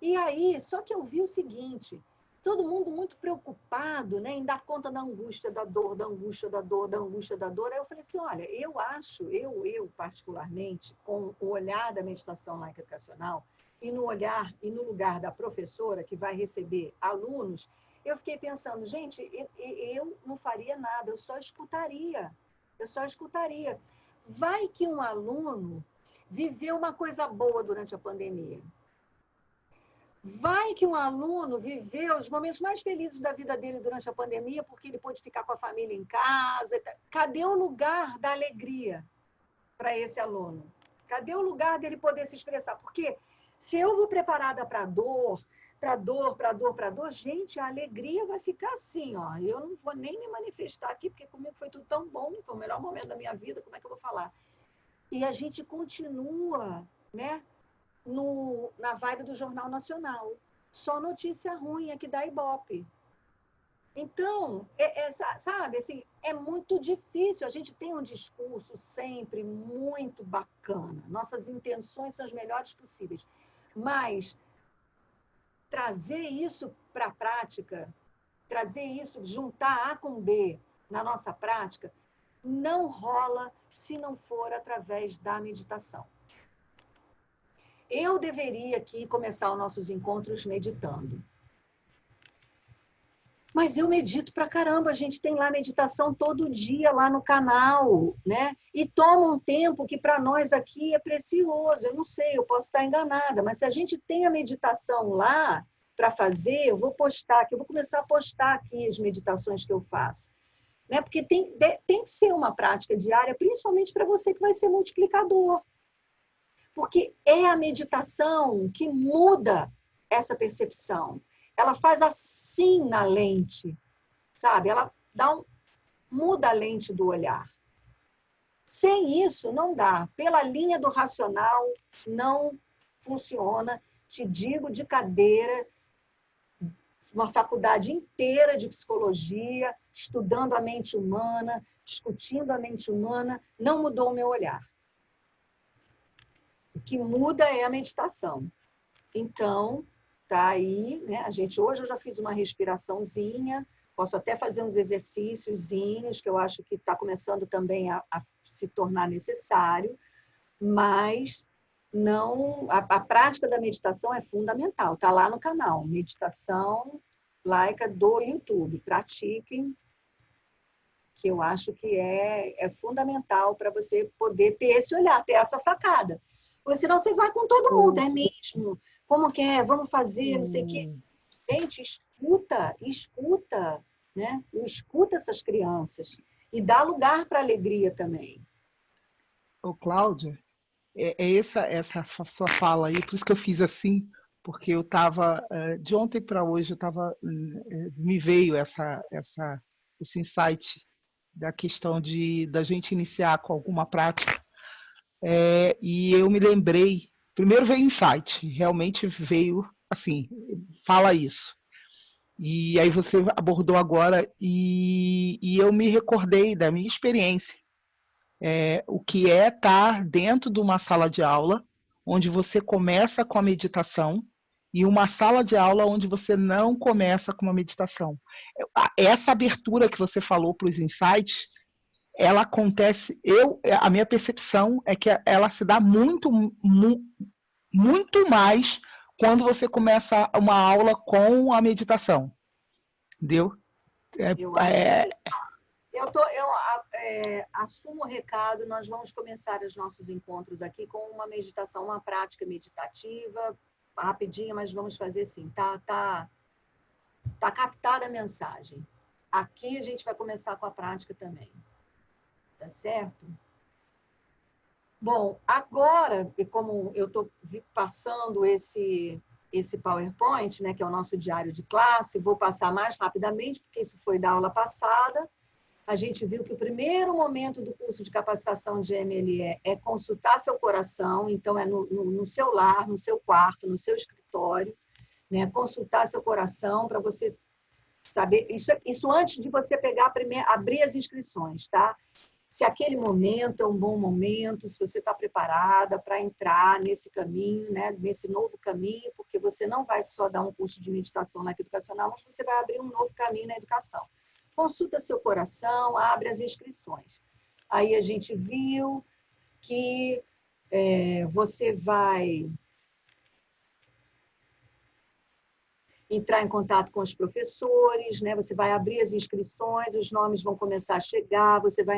E aí, só que eu vi o seguinte, todo mundo muito preocupado, né, em dar conta da angústia, da dor, da angústia, da dor, da angústia, da dor. Aí eu falei assim, olha, eu acho, eu particularmente, com o olhar da meditação laica educacional, e no olhar e no lugar da professora que vai receber alunos, eu fiquei pensando, gente, eu não faria nada, eu só escutaria. Vai que um aluno viveu uma coisa boa durante a pandemia. Vai que um aluno viveu os momentos mais felizes da vida dele durante a pandemia, porque ele pôde ficar com a família em casa. Cadê o lugar da alegria para esse aluno? Cadê o lugar dele poder se expressar? Porque se eu vou preparada para dor, gente, a alegria vai ficar assim, ó. Eu não vou nem me manifestar aqui, porque comigo foi tudo tão bom, foi o melhor momento da minha vida, como é que eu vou falar? E a gente continua, né, na vibe do Jornal Nacional. Só notícia ruim é que dá Ibope. Então, sabe, assim, é muito difícil. A gente tem um discurso sempre muito bacana. Nossas intenções são as melhores possíveis. Mas trazer isso para a prática, trazer isso, juntar A com B na nossa prática, não rola se não for através da meditação. Eu deveria aqui começar os nossos encontros meditando. Mas eu medito pra caramba, a gente tem lá meditação todo dia lá no canal, né? E toma um tempo que para nós aqui é precioso. Eu não sei, eu posso estar enganada, mas se a gente tem a meditação lá para fazer, eu vou postar aqui, eu vou começar a postar aqui as meditações que eu faço. Né? Porque tem que ser uma prática diária, principalmente para você que vai ser multiplicador. Porque é a meditação que muda essa percepção. Ela faz assim na lente, sabe? Ela muda a lente do olhar. Sem isso, não dá. Pela linha do racional, não funciona. Te digo de cadeira, uma faculdade inteira de psicologia, estudando a mente humana, discutindo a mente humana, não mudou o meu olhar. O que muda é a meditação. Então, tá aí, né? Hoje eu já fiz uma respiraçãozinha, posso até fazer uns exercíciozinhos, que eu acho que está começando também a se tornar necessário, mas não, a prática da meditação é fundamental, está lá no canal, Meditação Laica do YouTube. Pratiquem, que eu acho que é fundamental para você poder ter esse olhar, ter essa sacada. Porque senão você vai com todo mundo, é mesmo? Como que é? Vamos fazer, não sei o quê. Gente, escuta, né? Escuta essas crianças e dá lugar para alegria também. Ô, Cláudia, essa sua fala aí, por isso que eu fiz assim, porque eu estava, de ontem para hoje, me veio esse insight da questão da gente iniciar com alguma prática, e eu me lembrei, primeiro veio o insight, realmente veio assim, fala isso. E aí você abordou agora e eu me recordei da minha experiência. O que é estar dentro de uma sala de aula, onde você começa com a meditação, e uma sala de aula onde você não começa com uma meditação. Essa abertura que você falou para os insights, ela acontece, a minha percepção é que ela se dá muito mais quando você começa uma aula com a meditação. Entendeu? Eu acho eu assumo o recado, nós vamos começar os nossos encontros aqui com uma meditação, uma prática meditativa, rapidinho, mas vamos fazer sim, tá captada a mensagem. Aqui a gente vai começar com a prática também. Tá certo? Bom, agora, como eu estou passando esse PowerPoint, né, que é o nosso diário de classe, vou passar mais rapidamente, porque isso foi da aula passada. A gente viu que o primeiro momento do curso de capacitação de MLE é consultar seu coração, então é no seu lar, no seu quarto, no seu escritório, né, consultar seu coração para você saber, isso antes de você abrir as inscrições, tá? Se aquele momento é um bom momento, se você está preparada para entrar nesse caminho, né, nesse novo caminho, porque você não vai só dar um curso de meditação na educacional, mas você vai abrir um novo caminho na educação. Consulta seu coração, abre as inscrições. Aí a gente viu que você vai entrar em contato com os professores, né? Você vai abrir as inscrições, os nomes vão começar a chegar, você vai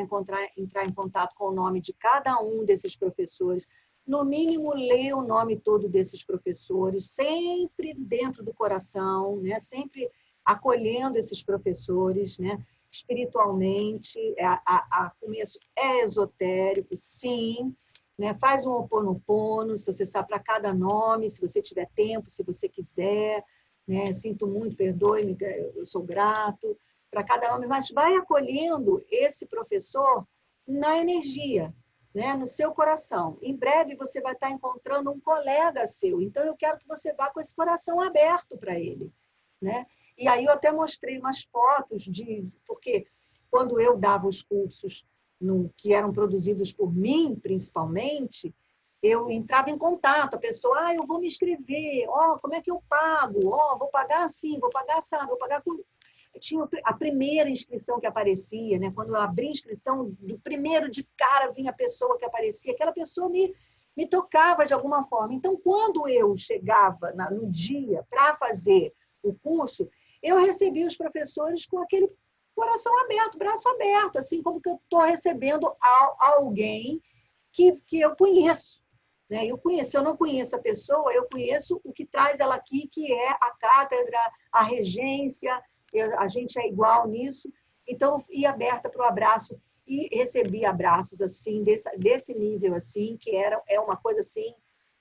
entrar em contato com o nome de cada um desses professores, no mínimo ler o nome todo desses professores, sempre dentro do coração, né? Sempre acolhendo esses professores, né? Espiritualmente, começo é esotérico, sim, né? Faz um Ho'oponopono, se você sabe, para cada nome, se você tiver tempo, se você quiser, né? Sinto muito, perdoe-me, eu sou grato, para cada nome, mas vai acolhendo esse professor na energia, né? No seu coração. Em breve você vai estar encontrando um colega seu, então eu quero que você vá com esse coração aberto para ele, né? E aí eu até mostrei umas fotos porque quando eu dava os cursos que eram produzidos por mim, principalmente, eu entrava em contato, a pessoa, eu vou me inscrever, como é que eu pago? Vou pagar assim, vou pagar assado, vou pagar com... Tinha a primeira inscrição que aparecia, né? Quando eu abri a inscrição, do primeiro de cara vinha a pessoa que aparecia, aquela pessoa me tocava de alguma forma. Então, quando eu chegava no dia para fazer o curso, eu recebia os professores com aquele coração aberto, braço aberto, assim como que eu estou recebendo alguém que eu conheço. Né? Se eu não conheço a pessoa, eu conheço o que traz ela aqui, que é a cátedra, a regência, a gente é igual nisso. Então, ia aberta para o abraço e recebi abraços assim, desse nível, assim, que é uma coisa assim,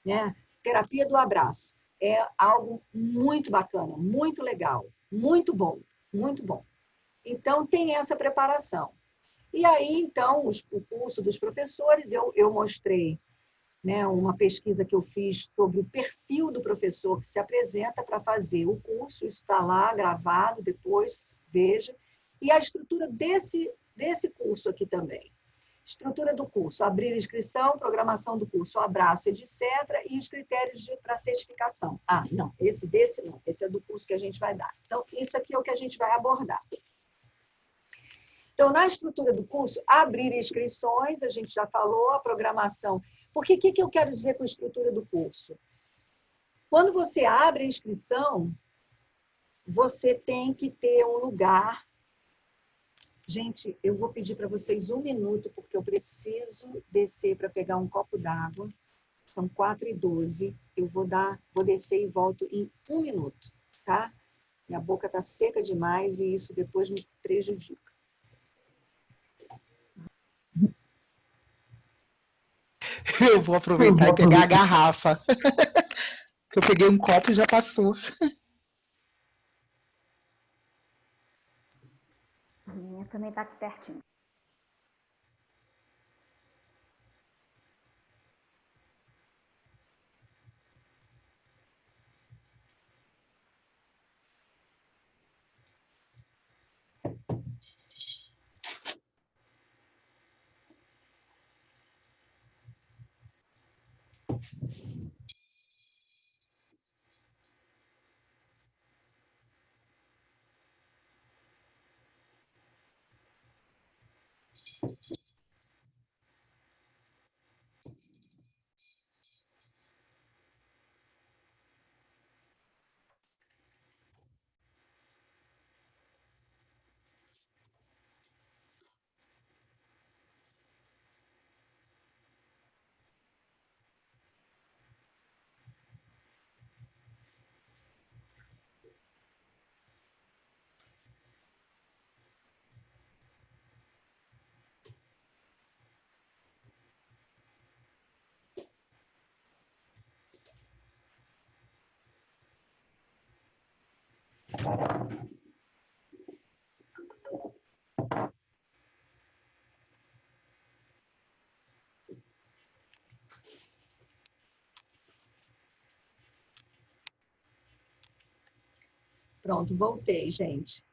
né? Terapia do abraço. É algo muito bacana, muito legal, muito bom, muito bom. Então, tem essa preparação. E aí, então, o curso dos professores, eu mostrei, né, uma pesquisa que eu fiz sobre o perfil do professor que se apresenta para fazer o curso, isso está lá gravado, depois veja, e a estrutura desse curso aqui também. Estrutura do curso, abrir inscrição, programação do curso, abraço, etc. E os critérios para certificação. Ah, não, desse não, esse é do curso que a gente vai dar. Então, isso aqui é o que a gente vai abordar. Então, na estrutura do curso, abrir inscrições, a gente já falou, a programação. Porque o que eu quero dizer com a estrutura do curso? Quando você abre a inscrição, você tem que ter um lugar. Gente, eu vou pedir para vocês 1 minuto, porque eu preciso descer para pegar um copo d'água. São 4h12. Eu vou descer e volto em 1 minuto, tá? Minha boca está seca demais e isso depois me prejudica. Eu vou aproveitar e pegar a garrafa. Eu peguei um copo e já passou. A minha também está aqui pertinho. Pronto, voltei, gente.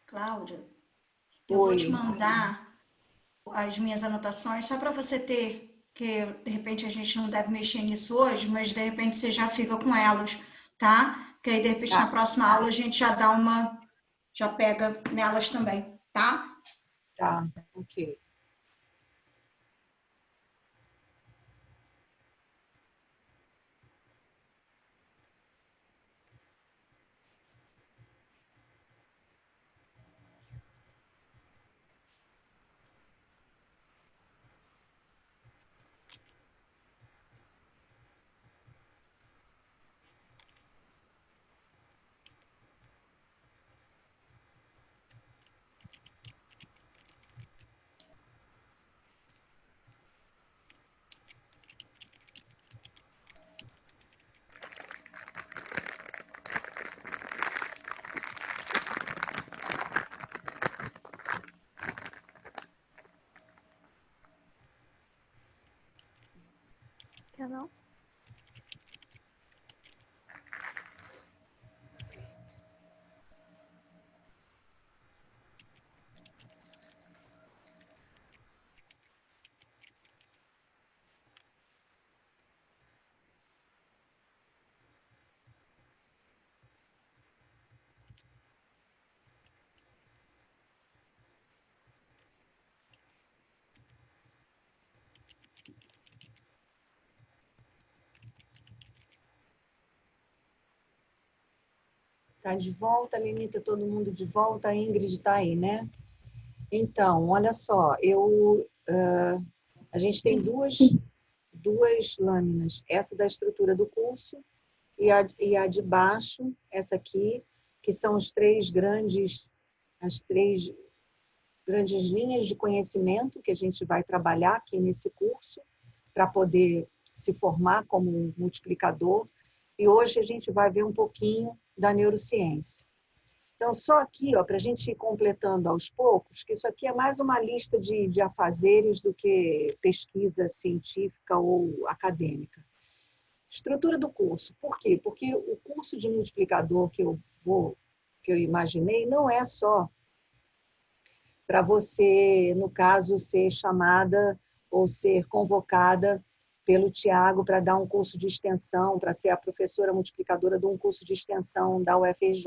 Cláudia, eu vou te Oi. mandar as minhas anotações só para você ter, que de repente a gente não deve mexer nisso hoje, mas de repente você já fica com elas, tá? Que aí de repente na próxima aula a gente já pega nelas também, tá? Tá, ok. Quer não? Tá de volta, Lenita, todo mundo de volta, a Ingrid está aí, né? Então, olha só, a gente tem duas lâminas, essa da estrutura do curso e a de baixo, essa aqui, que são as três grandes linhas de conhecimento que a gente vai trabalhar aqui nesse curso para poder se formar como um multiplicador. E hoje a gente vai ver um pouquinho da neurociência. Então, só aqui, para a gente ir completando aos poucos, que isso aqui é mais uma lista de afazeres do que pesquisa científica ou acadêmica. Estrutura do curso. Por quê? Porque o curso de multiplicador que eu imaginei não é só para você, no caso, ser chamada ou ser convocada pelo Tiago para dar um curso de extensão, para ser a professora multiplicadora de um curso de extensão da UFRJ.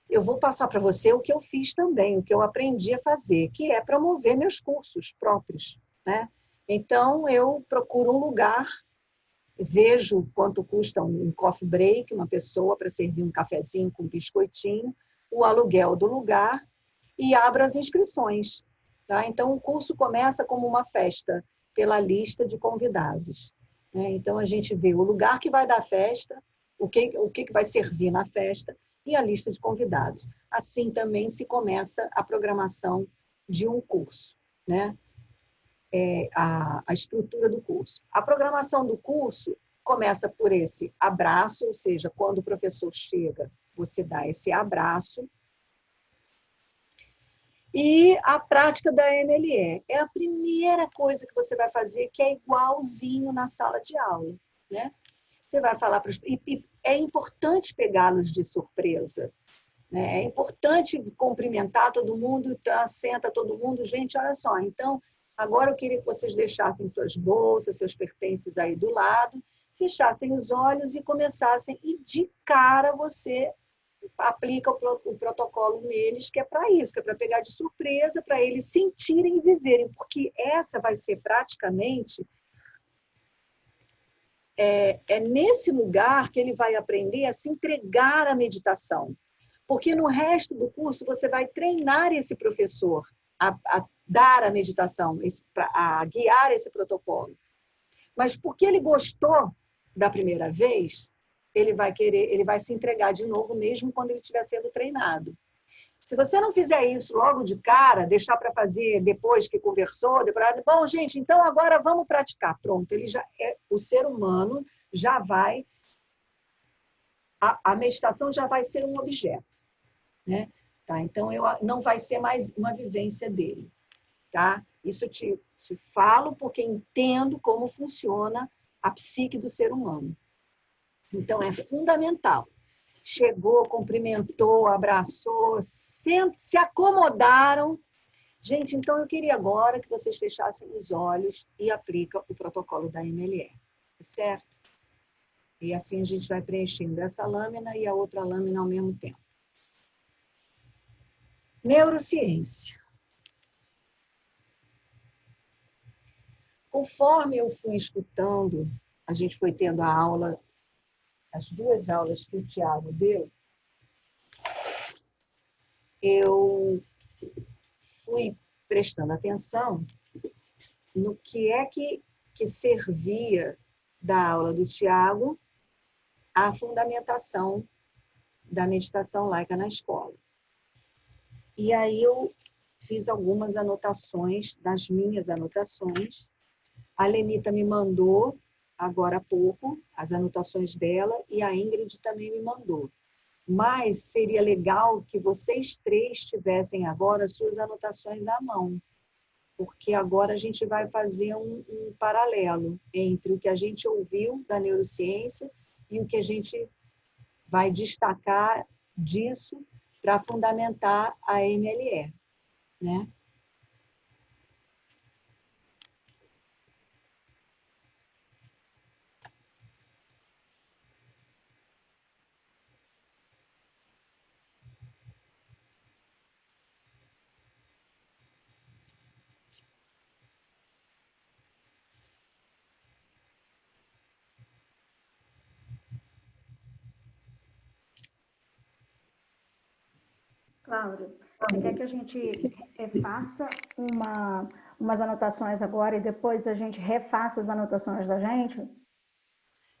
Eu vou passar para você o que eu fiz também, o que eu aprendi a fazer, que é promover meus cursos próprios, né? Então, eu procuro um lugar, vejo quanto custa um coffee break, uma pessoa para servir um cafezinho com um biscoitinho, o aluguel do lugar e abro as inscrições. Tá? Então, o curso começa como uma festa pela lista de convidados. Né? Então, a gente vê o lugar que vai dar festa, o que vai servir na festa, e a lista de convidados. Assim também se começa a programação de um curso, né? A estrutura do curso. A programação do curso começa por esse abraço, ou seja, quando o professor chega, você dá esse abraço. E a prática da MLE é a primeira coisa que você vai fazer, que é igualzinho na sala de aula, né? Você vai falar para os... E é importante pegá-los de surpresa. Né? É importante cumprimentar todo mundo, senta todo mundo. Gente, olha só, então, agora eu queria que vocês deixassem suas bolsas, seus pertences aí do lado, fechassem os olhos e começassem. E de cara você aplica o protocolo neles, que é para isso, que é para pegar de surpresa, para eles sentirem e viverem, porque essa vai ser praticamente... É nesse lugar que ele vai aprender a se entregar à meditação. Porque no resto do curso você vai treinar esse professor a dar a meditação, a guiar esse protocolo. Mas porque ele gostou da primeira vez, ele vai se entregar de novo, mesmo quando ele estiver sendo treinado. Se você não fizer isso logo de cara, deixar para fazer depois que conversou, depois, bom, gente, então agora vamos praticar. Pronto, o ser humano já vai, a meditação já vai ser um objeto, né? Tá? Então, não vai ser mais uma vivência dele, tá? Isso te falo porque entendo como funciona a psique do ser humano. Então, é fundamental. Chegou, cumprimentou, abraçou, se acomodaram. Gente, então eu queria agora que vocês fechassem os olhos e aplicam o protocolo da MLE, certo? E assim a gente vai preenchendo essa lâmina e a outra lâmina ao mesmo tempo. Neurociência. Conforme eu fui escutando, a gente foi tendo a aula, as duas aulas que o Tiago deu, eu fui prestando atenção no que é que servia da aula do Tiago a fundamentação da meditação laica na escola. E aí eu fiz algumas anotações, das minhas anotações. A Lenita me mandou, agora há pouco, as anotações dela, e a Ingrid também me mandou. Mas seria legal que vocês três tivessem agora suas anotações à mão, porque agora a gente vai fazer um paralelo entre o que a gente ouviu da neurociência e o que a gente vai destacar disso para fundamentar a MLE, né? Cláudia, você quer que a gente faça umas anotações agora e depois a gente refaça as anotações da gente?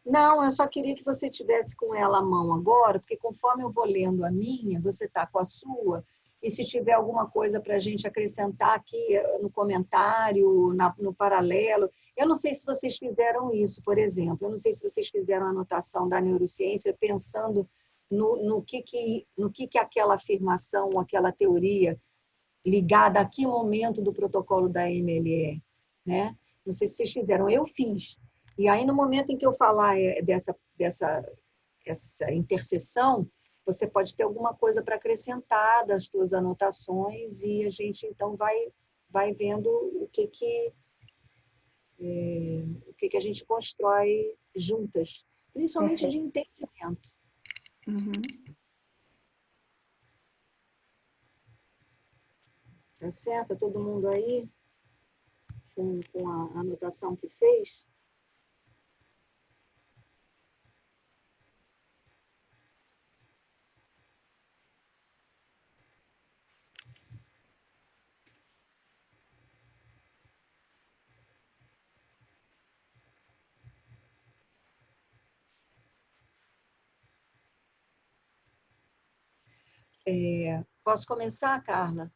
Não, eu só queria que você tivesse com ela à mão agora, porque conforme eu vou lendo a minha, você está com a sua, e se tiver alguma coisa para a gente acrescentar aqui no comentário, no paralelo. Eu não sei se vocês fizeram isso, por exemplo, eu não sei se vocês fizeram a anotação da neurociência pensando no que aquela afirmação ou aquela teoria ligada a que momento do protocolo da MLE, né? Não sei se vocês fizeram, eu fiz. E aí, no momento em que eu falar essa interseção, você pode ter alguma coisa para acrescentar das suas anotações e a gente, então, vai vendo o que a gente constrói juntas, principalmente de entendimento. Uhum. Tá certo? Todo mundo aí com a anotação que fez? Posso começar, Carla?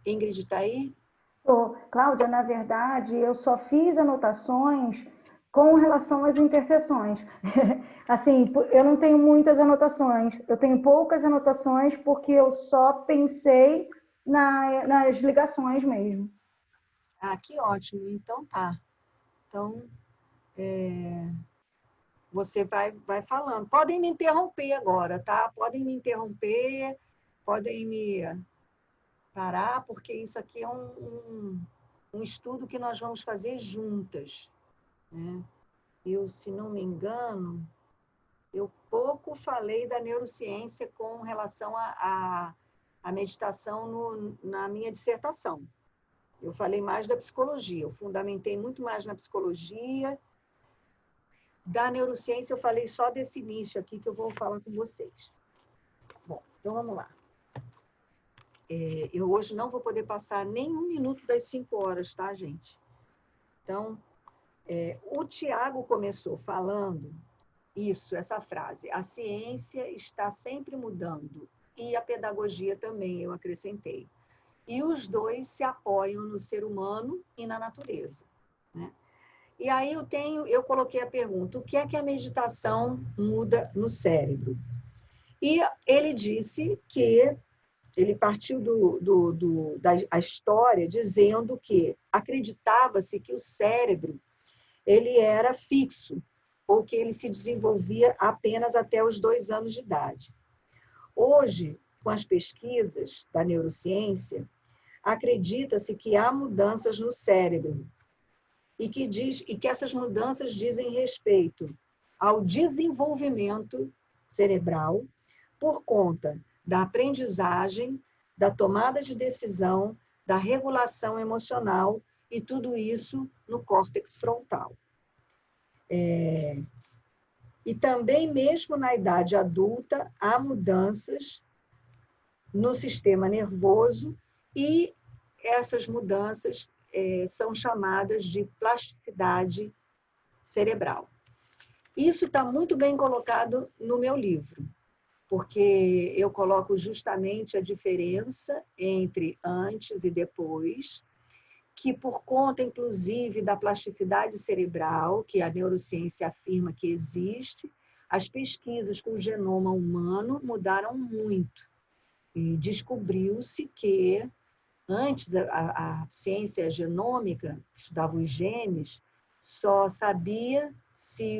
Ingrid está aí? Cláudia, na verdade, eu só fiz anotações com relação às interseções. Assim, eu não tenho muitas anotações, eu tenho poucas anotações porque eu só pensei nas ligações mesmo. Ah, que ótimo. Então tá. Então, você vai falando. Podem me interromper agora, tá? Podem me interromper, podem me parar, porque isso aqui é um estudo que nós vamos fazer juntas, né? Eu, se não me engano, eu pouco falei da neurociência com relação à meditação na minha dissertação. Eu falei mais da psicologia, eu fundamentei muito mais na psicologia. Da neurociência, eu falei só desse nicho aqui que eu vou falar com vocês. Bom, então vamos lá. Eu hoje não vou poder passar nem um minuto das 5 horas, tá, gente? Então, o Tiago começou falando essa frase. A ciência está sempre mudando e a pedagogia também, eu acrescentei. E os dois se apoiam no ser humano e na natureza, né? E aí eu coloquei a pergunta, o que é que a meditação muda no cérebro? E ele disse que ele partiu da história dizendo que acreditava-se que o cérebro ele era fixo, ou que ele se desenvolvia apenas até os 2 anos de idade. Hoje, com as pesquisas da neurociência, acredita-se que há mudanças no cérebro e que essas mudanças dizem respeito ao desenvolvimento cerebral por conta da aprendizagem, da tomada de decisão, da regulação emocional e tudo isso no córtex frontal. E também, mesmo na idade adulta, há mudanças no sistema nervoso e essas mudanças são chamadas de plasticidade cerebral. Isso está muito bem colocado no meu livro, porque eu coloco justamente a diferença entre antes e depois, que por conta, inclusive, da plasticidade cerebral, que a neurociência afirma que existe, as pesquisas com o genoma humano mudaram muito. E descobriu-se que, antes, a ciência genômica, que estudava os genes, só sabia se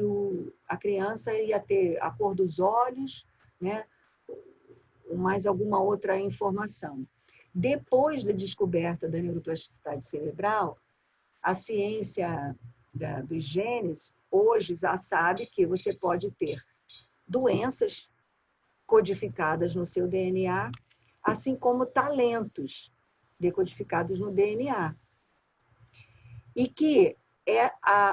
a criança ia ter a cor dos olhos, né, mais alguma outra informação. Depois da descoberta da neuroplasticidade cerebral, a ciência dos genes hoje já sabe que você pode ter doenças codificadas no seu DNA, assim como talentos decodificados no DNA. E que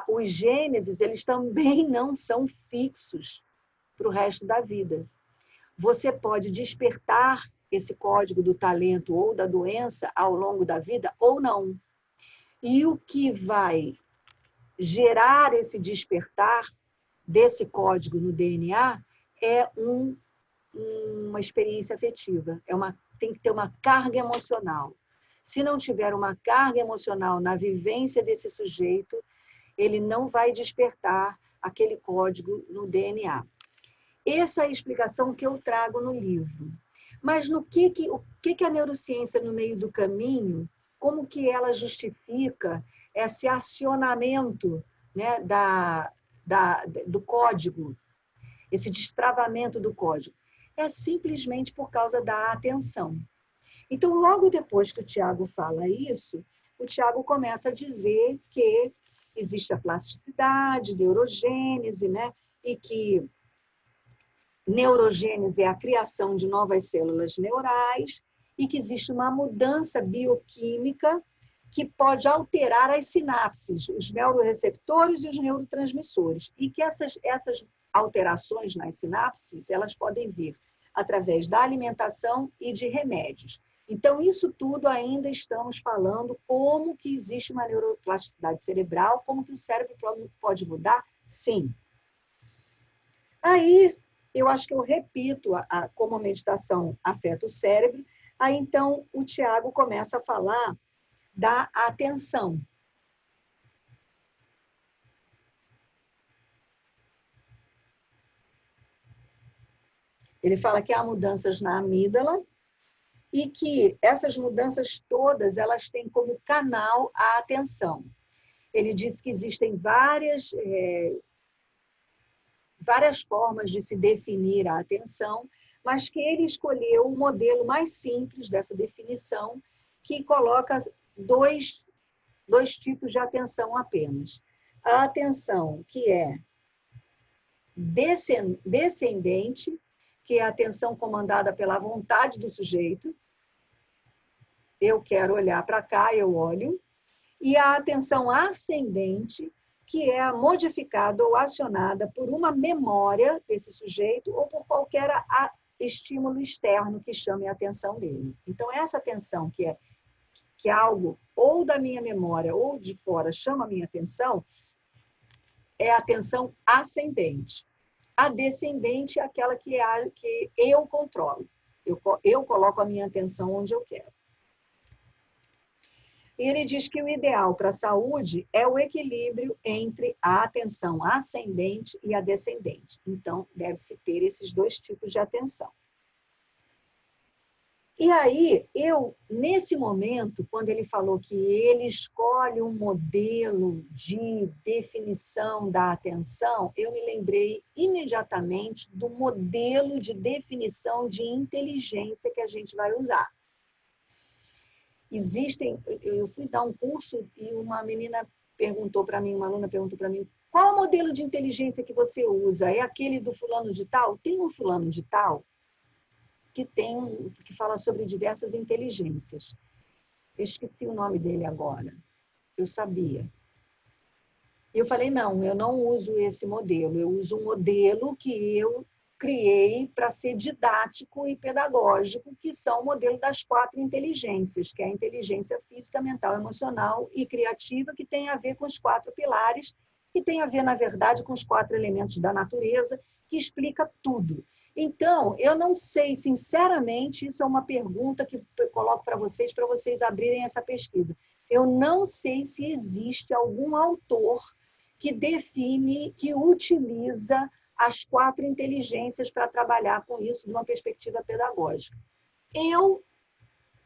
os genes, eles também não são fixos para o resto da vida. Você pode despertar esse código do talento ou da doença ao longo da vida ou não. E o que vai gerar esse despertar desse código no DNA é uma experiência afetiva, tem que ter uma carga emocional. Se não tiver uma carga emocional na vivência desse sujeito, ele não vai despertar aquele código no DNA. Essa é a explicação que eu trago no livro. Mas o que a neurociência no meio do caminho, como que ela justifica esse acionamento, né, do código, esse destravamento do código? É simplesmente por causa da atenção. Então, logo depois que o Tiago fala isso, o Tiago começa a dizer que existe a plasticidade, neurogênese, né? E que neurogênese é a criação de novas células neurais e que existe uma mudança bioquímica que pode alterar as sinapses, os neuroreceptores e os neurotransmissores. E que essas alterações nas sinapses, elas podem vir através da alimentação e de remédios. Então, isso tudo ainda estamos falando como que existe uma neuroplasticidade cerebral, como que o cérebro pode mudar? Sim. Aí, eu acho que eu repito como a meditação afeta o cérebro, aí então o Tiago começa a falar da atenção. Ele fala que há mudanças na amígdala, e que essas mudanças todas, elas têm como canal a atenção. Ele diz que existem várias formas de se definir a atenção, mas que ele escolheu o modelo mais simples dessa definição, que coloca dois tipos de atenção apenas. A atenção que é descendente, que é a atenção comandada pela vontade do sujeito. Eu quero olhar para cá, eu olho. E a atenção ascendente, que é modificada ou acionada por uma memória desse sujeito ou por qualquer estímulo externo que chame a atenção dele. Então, essa atenção que é algo ou da minha memória ou de fora chama a minha atenção, é a atenção ascendente. A descendente é aquela que eu controlo. Eu coloco a minha atenção onde eu quero. E ele diz que o ideal para a saúde é o equilíbrio entre a atenção ascendente e a descendente. Então, deve-se ter esses dois tipos de atenção. E aí, nesse momento, quando ele falou que ele escolhe um modelo de definição da atenção, eu me lembrei imediatamente do modelo de definição de inteligência que a gente vai usar. Eu fui dar um curso e uma aluna perguntou para mim, qual o modelo de inteligência que você usa? É aquele do fulano de tal? Tem um fulano de tal que fala sobre diversas inteligências. Eu esqueci o nome dele agora. Eu sabia. Eu falei, não, eu não uso esse modelo. Eu uso um modelo que eu criei para ser didático e pedagógico, que são o modelo das 4 inteligências, que é a inteligência física, mental, emocional e criativa, que tem a ver com os 4 pilares, que tem a ver, na verdade, com os 4 elementos da natureza, que explica tudo. Então, eu não sei, sinceramente, isso é uma pergunta que eu coloco para vocês abrirem essa pesquisa. Eu não sei se existe algum autor que define, que utiliza as 4 inteligências para trabalhar com isso de uma perspectiva pedagógica. Eu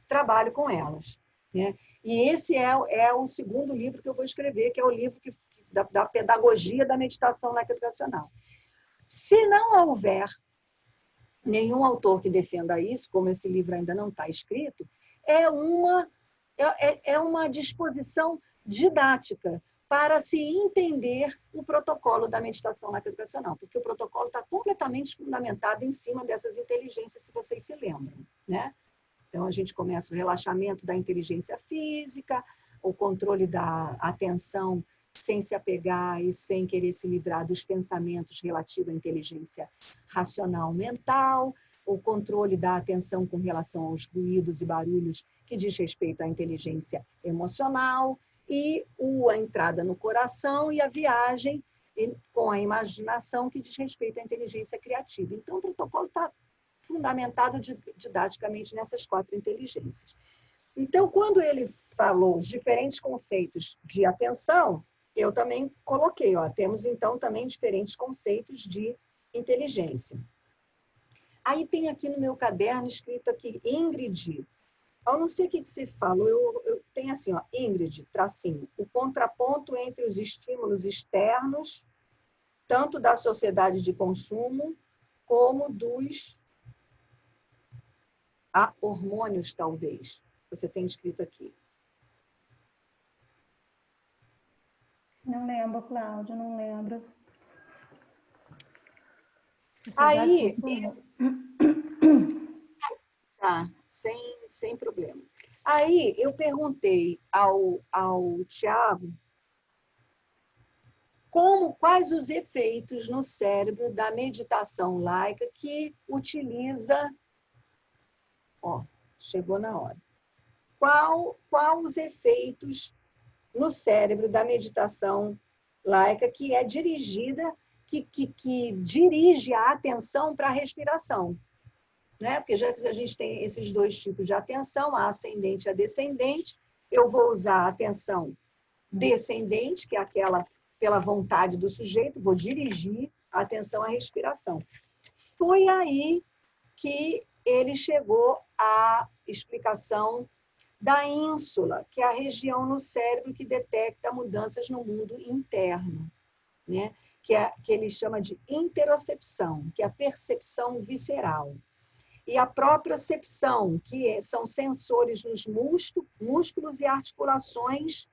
trabalho com elas, né? E esse é o segundo livro que eu vou escrever, que é o livro da pedagogia da meditação educacional. Se não houver nenhum autor que defenda isso, como esse livro ainda não está escrito, é uma disposição didática para se entender o protocolo da meditação educacional, porque o protocolo está completamente fundamentado em cima dessas inteligências, se vocês se lembram, né? Então, a gente começa o relaxamento da inteligência física, o controle da atenção sem se apegar e sem querer se livrar dos pensamentos relativos à inteligência racional mental. o controle da atenção com relação aos ruídos e barulhos que diz respeito à inteligência emocional, e a entrada no coração e a viagem com a imaginação que diz respeito à inteligência criativa. Então, o protocolo está fundamentado didaticamente nessas 4 inteligências. Então, quando ele falou os diferentes conceitos de atenção, eu também coloquei, temos então também diferentes conceitos de inteligência. Aí tem aqui no meu caderno escrito aqui, Ingrid, eu não sei o que você falou, eu tenho assim, Ingrid, tracinho, o contraponto entre os estímulos externos, tanto da sociedade de consumo, como dos hormônios, talvez. Você tem escrito aqui. Não lembro, Cláudia, não lembro. Aí, tá, sem problema. Aí, eu perguntei ao Tiago quais os efeitos no cérebro da meditação laica que utiliza... chegou na hora. Qual os efeitos no cérebro da meditação laica que é dirigida, que dirige a atenção para a respiração? Né? Porque já que a gente tem esses 2 tipos de atenção, a ascendente e a descendente, eu vou usar a atenção descendente, que é aquela pela vontade do sujeito, vou dirigir a atenção à respiração. Foi aí que ele chegou à explicação da ínsula, que é a região no cérebro que detecta mudanças no mundo interno, né? que ele chama de interocepção, que é a percepção visceral. E a propriocepção, que são sensores nos músculos e articulações,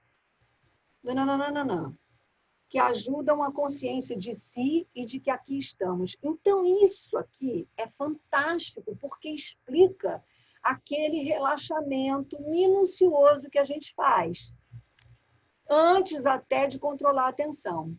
que ajudam a consciência de si e de que aqui estamos. Então, isso aqui é fantástico, porque explica aquele relaxamento minucioso que a gente faz, antes até de controlar a atenção,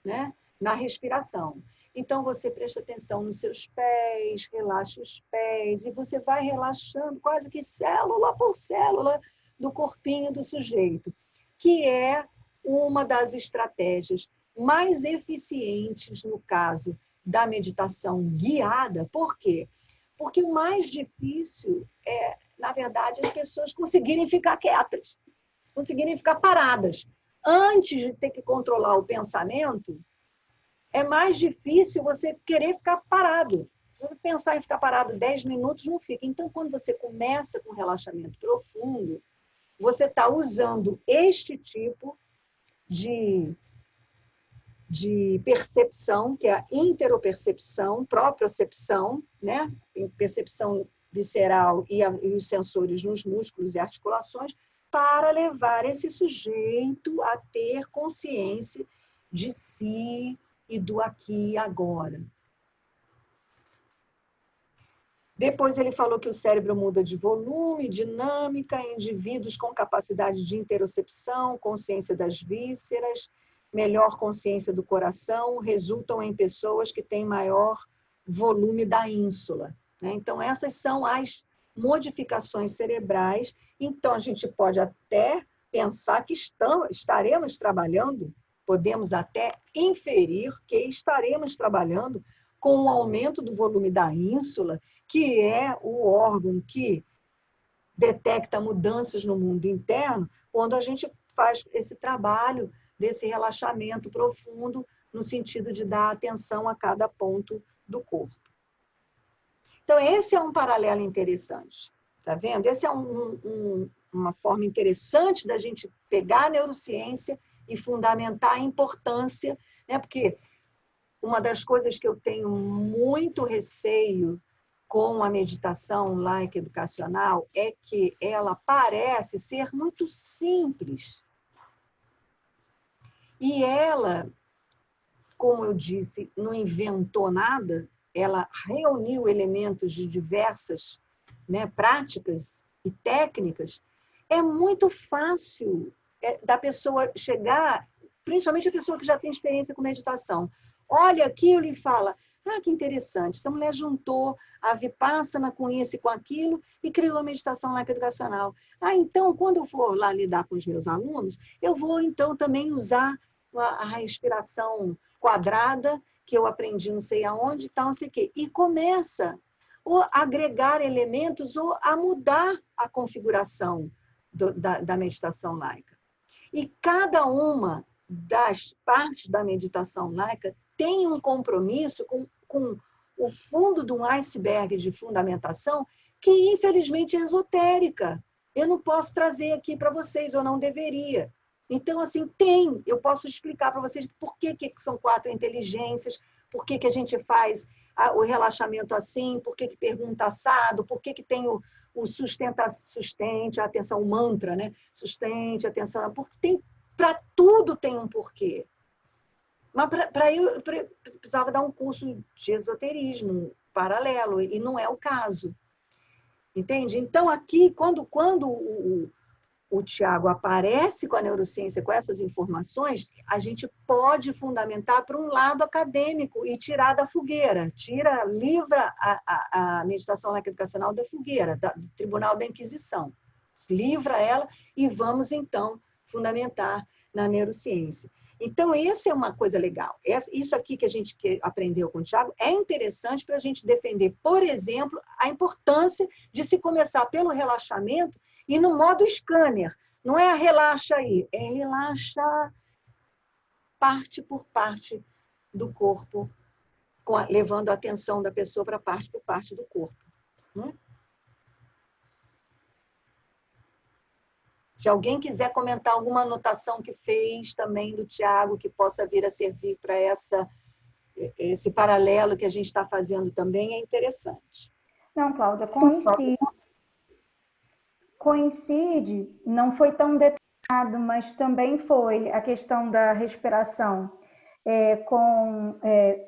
né? Na respiração. Então, você presta atenção nos seus pés, relaxa os pés, e você vai relaxando quase que célula por célula do corpinho do sujeito, que é uma das estratégias mais eficientes no caso da meditação guiada. Por quê? Porque o mais difícil é, na verdade, as pessoas conseguirem ficar quietas, conseguirem ficar paradas. Antes de ter que controlar o pensamento, é mais difícil você querer ficar parado. Se você pensar em ficar parado 10 minutos, não fica. Então, quando você começa com relaxamento profundo, você está usando este tipo de percepção, que é a interopercepção, propriocepção, né? Percepção visceral e os sensores nos músculos e articulações, para levar esse sujeito a ter consciência de si e do aqui e agora. Depois ele falou que o cérebro muda de volume, dinâmica, indivíduos com capacidade de interocepção, consciência das vísceras, melhor consciência do coração, resultam em pessoas que têm maior volume da ínsula, né? Então, essas são as modificações cerebrais. Então, a gente pode até pensar que estaremos trabalhando, podemos até inferir que estaremos trabalhando com o aumento do volume da ínsula, que é o órgão que detecta mudanças no mundo interno, quando a gente faz esse trabalho desse relaxamento profundo, no sentido de dar atenção a cada ponto do corpo. Então, esse é um paralelo interessante, tá vendo? Esse é uma forma interessante da gente pegar a neurociência e fundamentar a importância, né? Porque uma das coisas que eu tenho muito receio com a meditação laica educacional é que ela parece ser muito simples. E ela, como eu disse, não inventou nada, ela reuniu elementos de diversas, né, práticas e técnicas. É muito fácil da pessoa chegar, principalmente a pessoa que já tem experiência com meditação, olha aquilo e fala, Ah, que interessante. Essa mulher juntou a Vipassana com isso e com aquilo e criou a meditação laica educacional. Ah, então, quando eu for lá lidar com os meus alunos, eu vou, então, também usar a respiração quadrada, que eu aprendi não sei aonde, tal, não sei o quê. E começa a agregar elementos ou a mudar a configuração da meditação laica. E cada uma das partes da meditação laica tem um compromisso com o fundo de um iceberg de fundamentação que, infelizmente, é esotérica. Eu não posso trazer aqui para vocês, eu não deveria. Então, assim, eu posso explicar para vocês por que são 4 inteligências, por que a gente faz o relaxamento assim, por que pergunta assado, por que tem o sustente, a atenção, o mantra, né? Sustente, atenção, porque para tudo tem um porquê. Mas eu precisava dar um curso de esoterismo paralelo, e não é o caso. Entende? Então, aqui, quando o Tiago aparece com a neurociência, com essas informações, a gente pode fundamentar para um lado acadêmico e tirar da fogueira. Livra a meditação laica educacional da fogueira, do Tribunal da Inquisição. Livra ela e vamos, então, fundamentar na neurociência. Então, essa é uma coisa legal. Isso aqui que a gente aprendeu com o Tiago é interessante para a gente defender, por exemplo, a importância de se começar pelo relaxamento e no modo scanner. Não é relaxa aí, é relaxa parte por parte do corpo, levando a atenção da pessoa para parte por parte do corpo. Né? Se alguém quiser comentar alguma anotação que fez também do Tiago, que possa vir a servir para esse paralelo que a gente está fazendo também, é interessante. Não, Cláudia, coincide, não foi tão detalhado, mas também foi a questão da respiração, com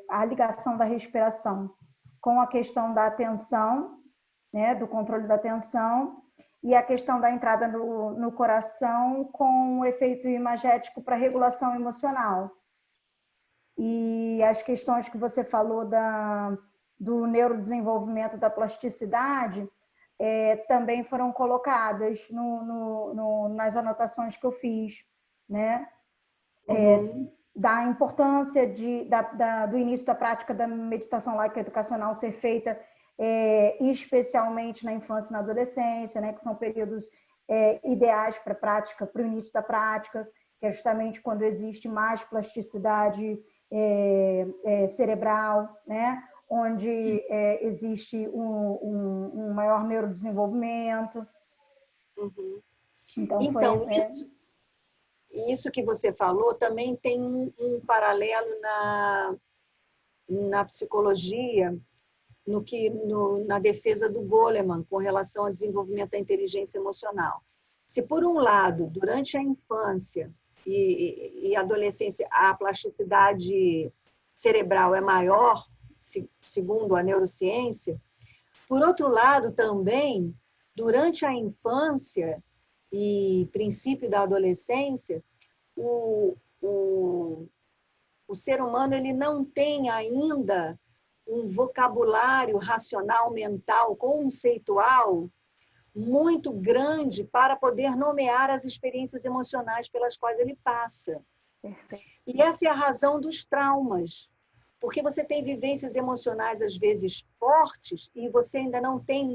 a ligação da respiração com a questão da atenção, né, do controle da atenção, e a questão da entrada no coração com o efeito imagético para regulação emocional. E as questões que você falou do neurodesenvolvimento da plasticidade também foram colocadas nas anotações que eu fiz, né? Da importância do início da prática da meditação laica educacional ser feita especialmente na infância e na adolescência, né, que são períodos ideais para a prática, para o início da prática, que é justamente quando existe mais plasticidade cerebral, né, onde existe um maior neurodesenvolvimento. Então, isso que você falou também tem um paralelo na psicologia, na defesa do Goleman com relação ao desenvolvimento da inteligência emocional. Se, por um lado, durante a infância e adolescência, a plasticidade cerebral é maior, segundo a neurociência, por outro lado, também, durante a infância e princípio da adolescência, o ser humano ele não tem ainda um vocabulário racional, mental, conceitual muito grande para poder nomear as experiências emocionais pelas quais ele passa. Perfeito. E essa é a razão dos traumas, porque você tem vivências emocionais às vezes fortes e você ainda não tem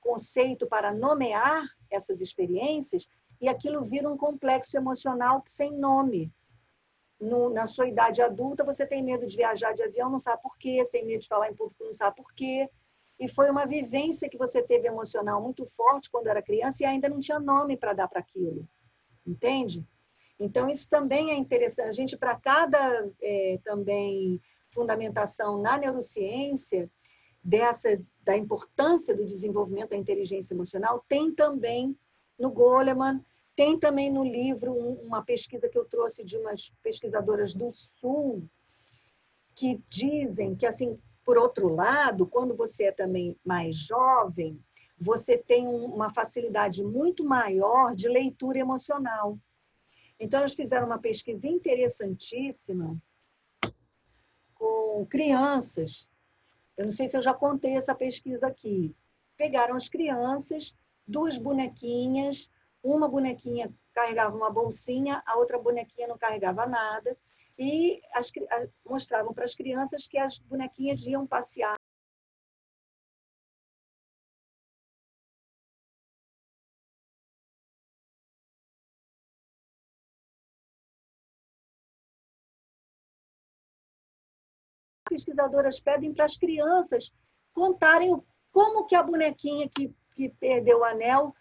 conceito para nomear essas experiências e aquilo vira um complexo emocional sem nome. Na sua idade adulta, você tem medo de viajar de avião, não sabe por quê, você tem medo de falar em público, não sabe por quê. E foi uma vivência que você teve emocional muito forte quando era criança e ainda não tinha nome para dar para aquilo. Entende? Então, isso também é interessante. A gente, para cada também fundamentação na neurociência, da importância do desenvolvimento da inteligência emocional, tem também no Goleman, tem também no livro uma pesquisa que eu trouxe de umas pesquisadoras do Sul, que dizem que, assim, por outro lado, quando você é também mais jovem, você tem uma facilidade muito maior de leitura emocional. Então, eles fizeram uma pesquisa interessantíssima com crianças Eu não sei se eu já contei essa pesquisa aqui. Pegaram as crianças, 2 bonequinhas, uma bonequinha carregava uma bolsinha, a outra bonequinha não carregava nada, e mostravam para as crianças que as bonequinhas iam passear. Pesquisadoras pedem para as crianças contarem como que a bonequinha que perdeu o anel, o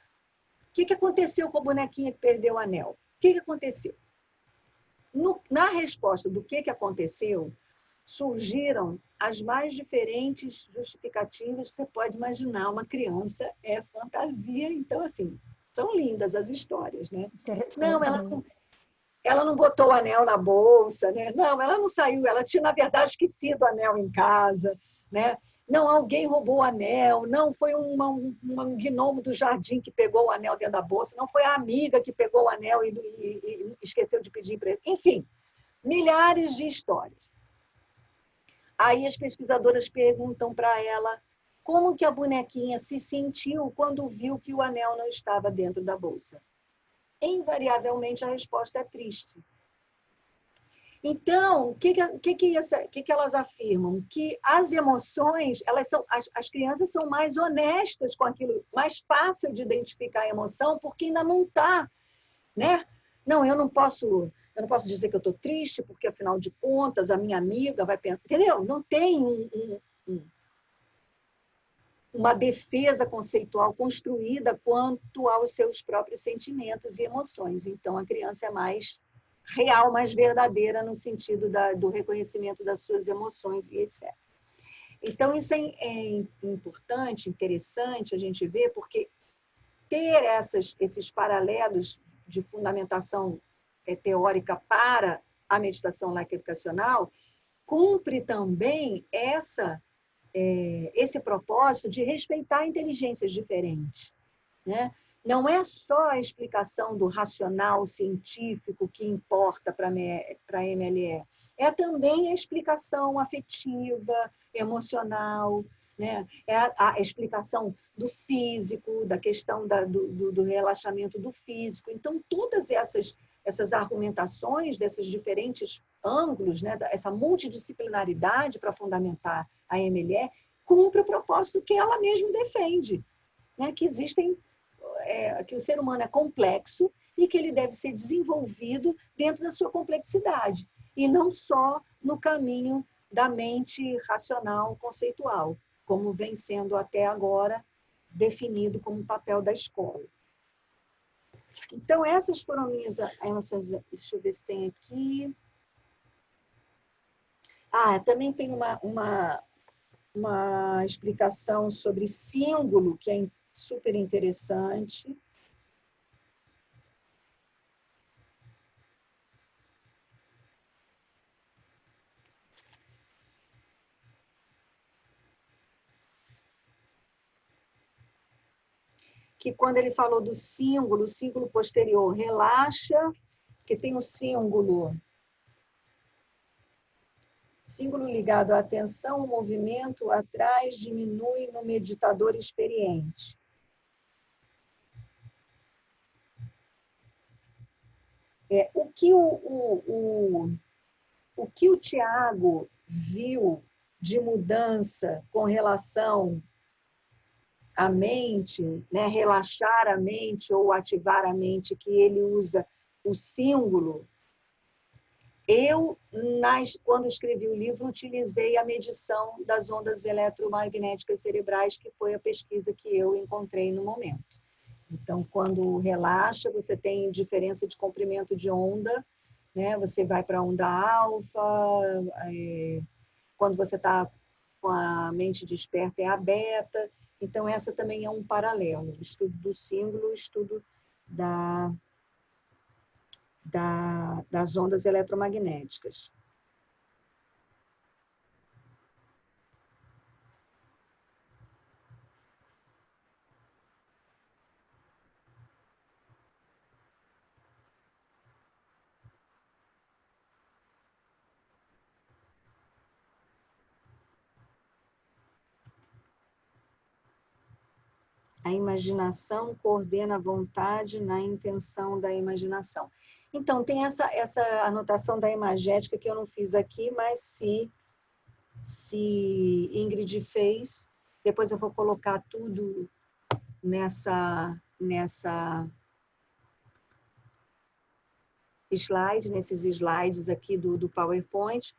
que aconteceu com a bonequinha que perdeu o anel? O que aconteceu? Na resposta do que aconteceu, surgiram as mais diferentes justificativas que você pode imaginar. Uma criança é fantasia, então, assim, são lindas as histórias, né? Não, ela não botou o anel na bolsa, né? Não, ela não saiu, ela tinha, na verdade, esquecido o anel em casa, né? Não, alguém roubou o anel, não foi um gnomo do jardim que pegou o anel dentro da bolsa, não foi a amiga que pegou o anel e esqueceu de pedir para ele. Enfim, milhares de histórias. Aí as pesquisadoras perguntam para ela como que a bonequinha se sentiu quando viu que o anel não estava dentro da bolsa. Invariavelmente a resposta é triste. Então, o que elas afirmam? Que as emoções, as crianças são mais honestas com aquilo, mais fácil de identificar a emoção, porque ainda não está, né? Não, eu não posso dizer que eu estou triste, porque afinal de contas a minha amiga vai pensar, entendeu? Não tem uma defesa conceitual construída quanto aos seus próprios sentimentos e emoções. Então, a criança é mais real, mais verdadeira no sentido do reconhecimento das suas emoções e etc. Então, isso é importante, interessante a gente ver, porque ter esses paralelos de fundamentação teórica para a meditação laico-educacional cumpre também esse propósito de respeitar inteligências diferentes, né? Não é só a explicação do racional científico que importa para a MLE, é também a explicação afetiva, emocional, né? É a explicação do físico, da questão do relaxamento do físico. Então, todas essas argumentações desses diferentes ângulos, né? Essa multidisciplinaridade para fundamentar a MLE, cumpre o propósito que ela mesma defende, né? Que que o ser humano é complexo e que ele deve ser desenvolvido dentro da sua complexidade, e não só no caminho da mente racional conceitual, como vem sendo até agora definido como papel da escola. Então, essas foram minhas emoções. Deixa eu ver se tem aqui. Também tem uma explicação sobre símbolo, que é super interessante. Que quando ele falou do símbolo, o símbolo posterior relaxa, que tem o símbolo ligado à atenção, o movimento atrás diminui no meditador experiente. O que o Tiago viu de mudança com relação à mente, né, relaxar a mente ou ativar a mente, que ele usa o símbolo, quando escrevi o livro, utilizei a medição das ondas eletromagnéticas cerebrais, que foi a pesquisa que eu encontrei no momento. Então, quando relaxa, você tem diferença de comprimento de onda, né? Você vai para a onda alfa, quando você está com a mente desperta é a beta. Então, essa também é um paralelo, o estudo do símbolo, o estudo das ondas eletromagnéticas. A imaginação coordena a vontade na intenção da imaginação. Então, tem essa anotação da imagética que eu não fiz aqui, mas se Ingrid fez, depois eu vou colocar tudo nesses slides aqui do PowerPoint,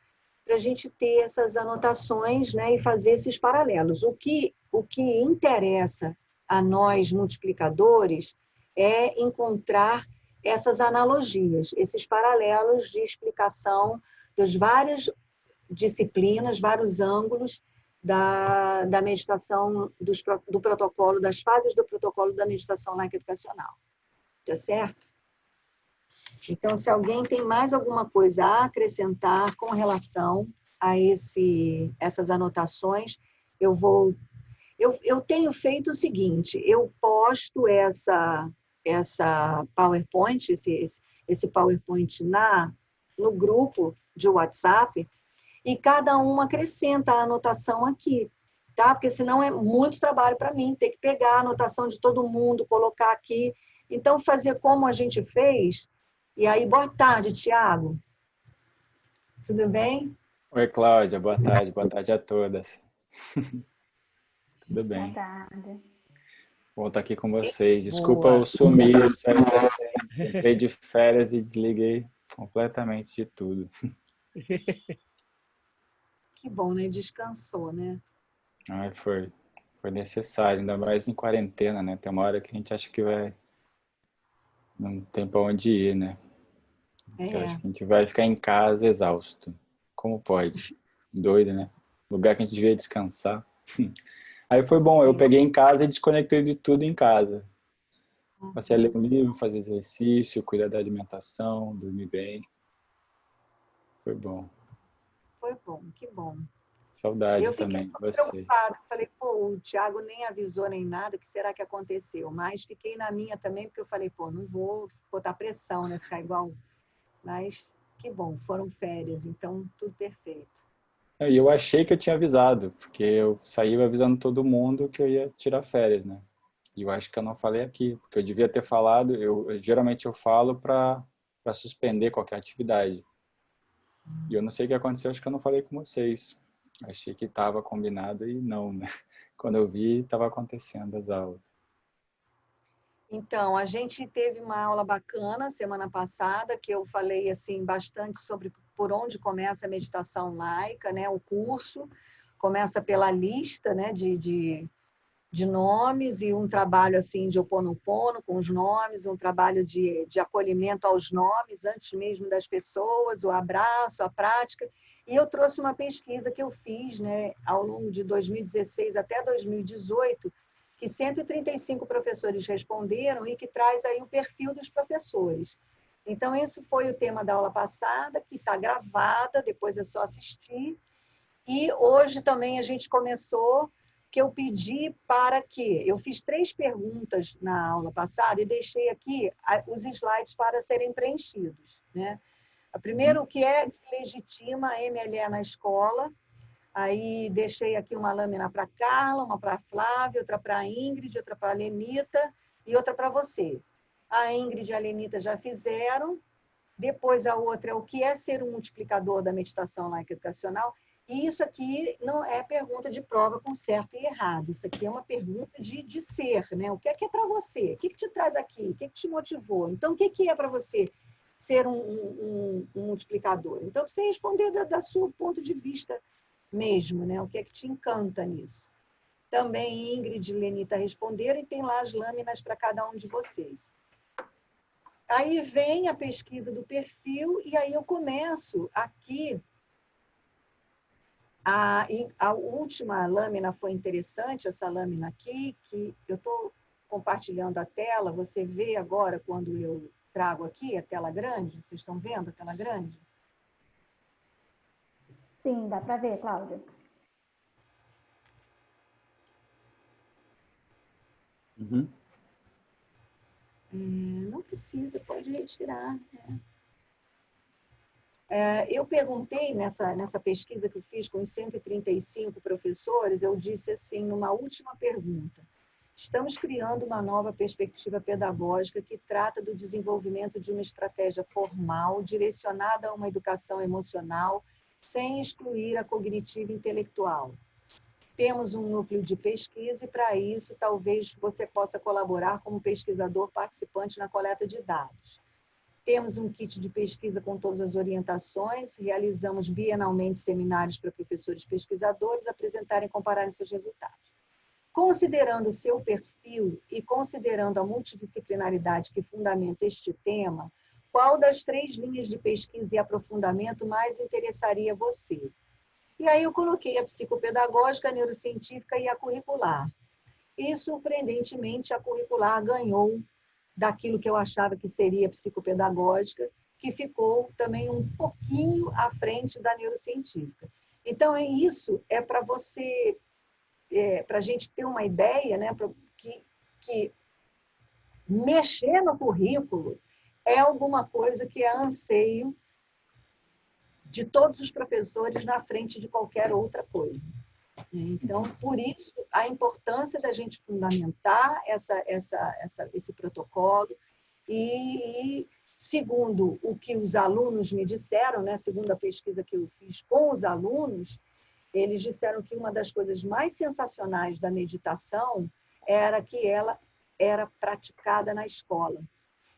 para a gente ter essas anotações, né, e fazer esses paralelos. O que interessa a nós, multiplicadores, é encontrar essas analogias, esses paralelos de explicação das várias disciplinas, vários ângulos da meditação, do protocolo, das fases do protocolo da meditação laica educacional. Tá certo? Então, se alguém tem mais alguma coisa a acrescentar com relação a essas anotações, eu tenho feito o seguinte, eu posto essa PowerPoint, esse PowerPoint no grupo de WhatsApp, e cada um acrescenta a anotação aqui, tá? Porque senão é muito trabalho para mim, ter que pegar a anotação de todo mundo, colocar aqui. Então, fazer como a gente fez. E aí, boa tarde, Tiago. Tudo bem? Oi, Cláudia. Boa tarde a todas. Tudo bem. Boa tarde. Bom estar aqui com vocês. Desculpa eu sumir, entrei de férias e desliguei completamente de tudo. Que bom, né? Descansou, né? Ai, foi necessário, ainda mais em quarentena, né? Tem uma hora que a gente acha que não tem para onde ir, né? Que acho que a gente vai ficar em casa exausto. Como pode? Doido, né? Lugar que a gente devia descansar. Aí foi bom, eu peguei em casa e desconectei de tudo em casa. Passei a ler um livro, fazer exercício, cuidar da alimentação, dormir bem. Foi bom. Foi bom, que bom. Saudade Eu fiquei também de você. preocupada, falei, pô, o Tiago nem avisou nem nada, o que será que aconteceu? Mas fiquei na minha também, porque eu falei, pô, não vou botar pressão, né? Ficar igual. Mas que bom, foram férias, então tudo perfeito. E eu achei que eu tinha avisado, porque eu saí avisando todo mundo que eu ia tirar férias, né? E eu acho que eu não falei aqui, porque eu devia ter falado, geralmente eu falo para suspender qualquer atividade. E eu não sei o que aconteceu, acho que eu não falei com vocês. Achei que estava combinado e não, né? Quando eu vi, estava acontecendo as aulas. Então, a gente teve uma aula bacana semana passada, que eu falei assim bastante sobre por onde começa a meditação laica, né? O curso começa pela lista, né, de nomes e um trabalho assim de Ho'oponopono com os nomes, um trabalho de acolhimento aos nomes antes mesmo das pessoas, o abraço, a prática. E eu trouxe uma pesquisa que eu fiz, né, ao longo de 2016 até 2018, que 135 professores responderam e que traz aí o perfil dos professores. Então, esse foi o tema da aula passada, que está gravada, depois é só assistir. E hoje também a gente começou, que eu pedi para que... Eu fiz 3 perguntas na aula passada e deixei aqui os slides para serem preenchidos, né? A primeiro, o que é que legitima a MLE na escola? Aí deixei aqui uma lâmina para a Carla, uma para a Flávia, outra para a Ingrid, outra para a Lenita e outra para você. A Ingrid e a Lenita já fizeram. Depois a outra é o que é ser um multiplicador da meditação laica educacional. E isso aqui não é pergunta de prova com certo e errado. Isso aqui é uma pergunta de ser, né? O que é para você? O que te traz aqui? O que te motivou? Então, o que é para você ser um multiplicador? Então, você responder da seu ponto de vista mesmo, né? O que é que te encanta nisso? Também Ingrid e Lenita responderam e tem lá as lâminas para cada um de vocês. Aí vem a pesquisa do perfil e aí eu começo aqui. A última lâmina foi interessante, essa lâmina aqui, que eu estou compartilhando a tela. Você vê agora quando eu trago aqui a tela grande? Vocês estão vendo a tela grande? Sim, dá para ver, Cláudia. Uhum. Não precisa, pode retirar. Né? Eu perguntei nessa pesquisa que eu fiz com os 135 professores, eu disse assim, numa última pergunta, Estamos criando uma nova perspectiva pedagógica que trata do desenvolvimento de uma estratégia formal direcionada a uma educação emocional, sem excluir a cognitiva e intelectual. Temos um núcleo de pesquisa e, para isso, talvez você possa colaborar como pesquisador participante na coleta de dados. Temos um kit de pesquisa com todas as orientações, realizamos bienalmente seminários para professores pesquisadores apresentarem e compararem seus resultados. Considerando o seu perfil e considerando a multidisciplinaridade que fundamenta este tema, qual das 3 linhas de pesquisa e aprofundamento mais interessaria você? E aí eu coloquei a psicopedagógica, a neurocientífica e a curricular. E, surpreendentemente, a curricular ganhou daquilo que eu achava que seria psicopedagógica, que ficou também um pouquinho à frente da neurocientífica. Então, isso é para você, para a gente ter uma ideia, né, que mexer no currículo é alguma coisa que é anseio de todos os professores na frente de qualquer outra coisa. Então, por isso, a importância da gente fundamentar esse protocolo e, segundo o que os alunos me disseram, né, segundo a pesquisa que eu fiz com os alunos, eles disseram que uma das coisas mais sensacionais da meditação era que ela era praticada na escola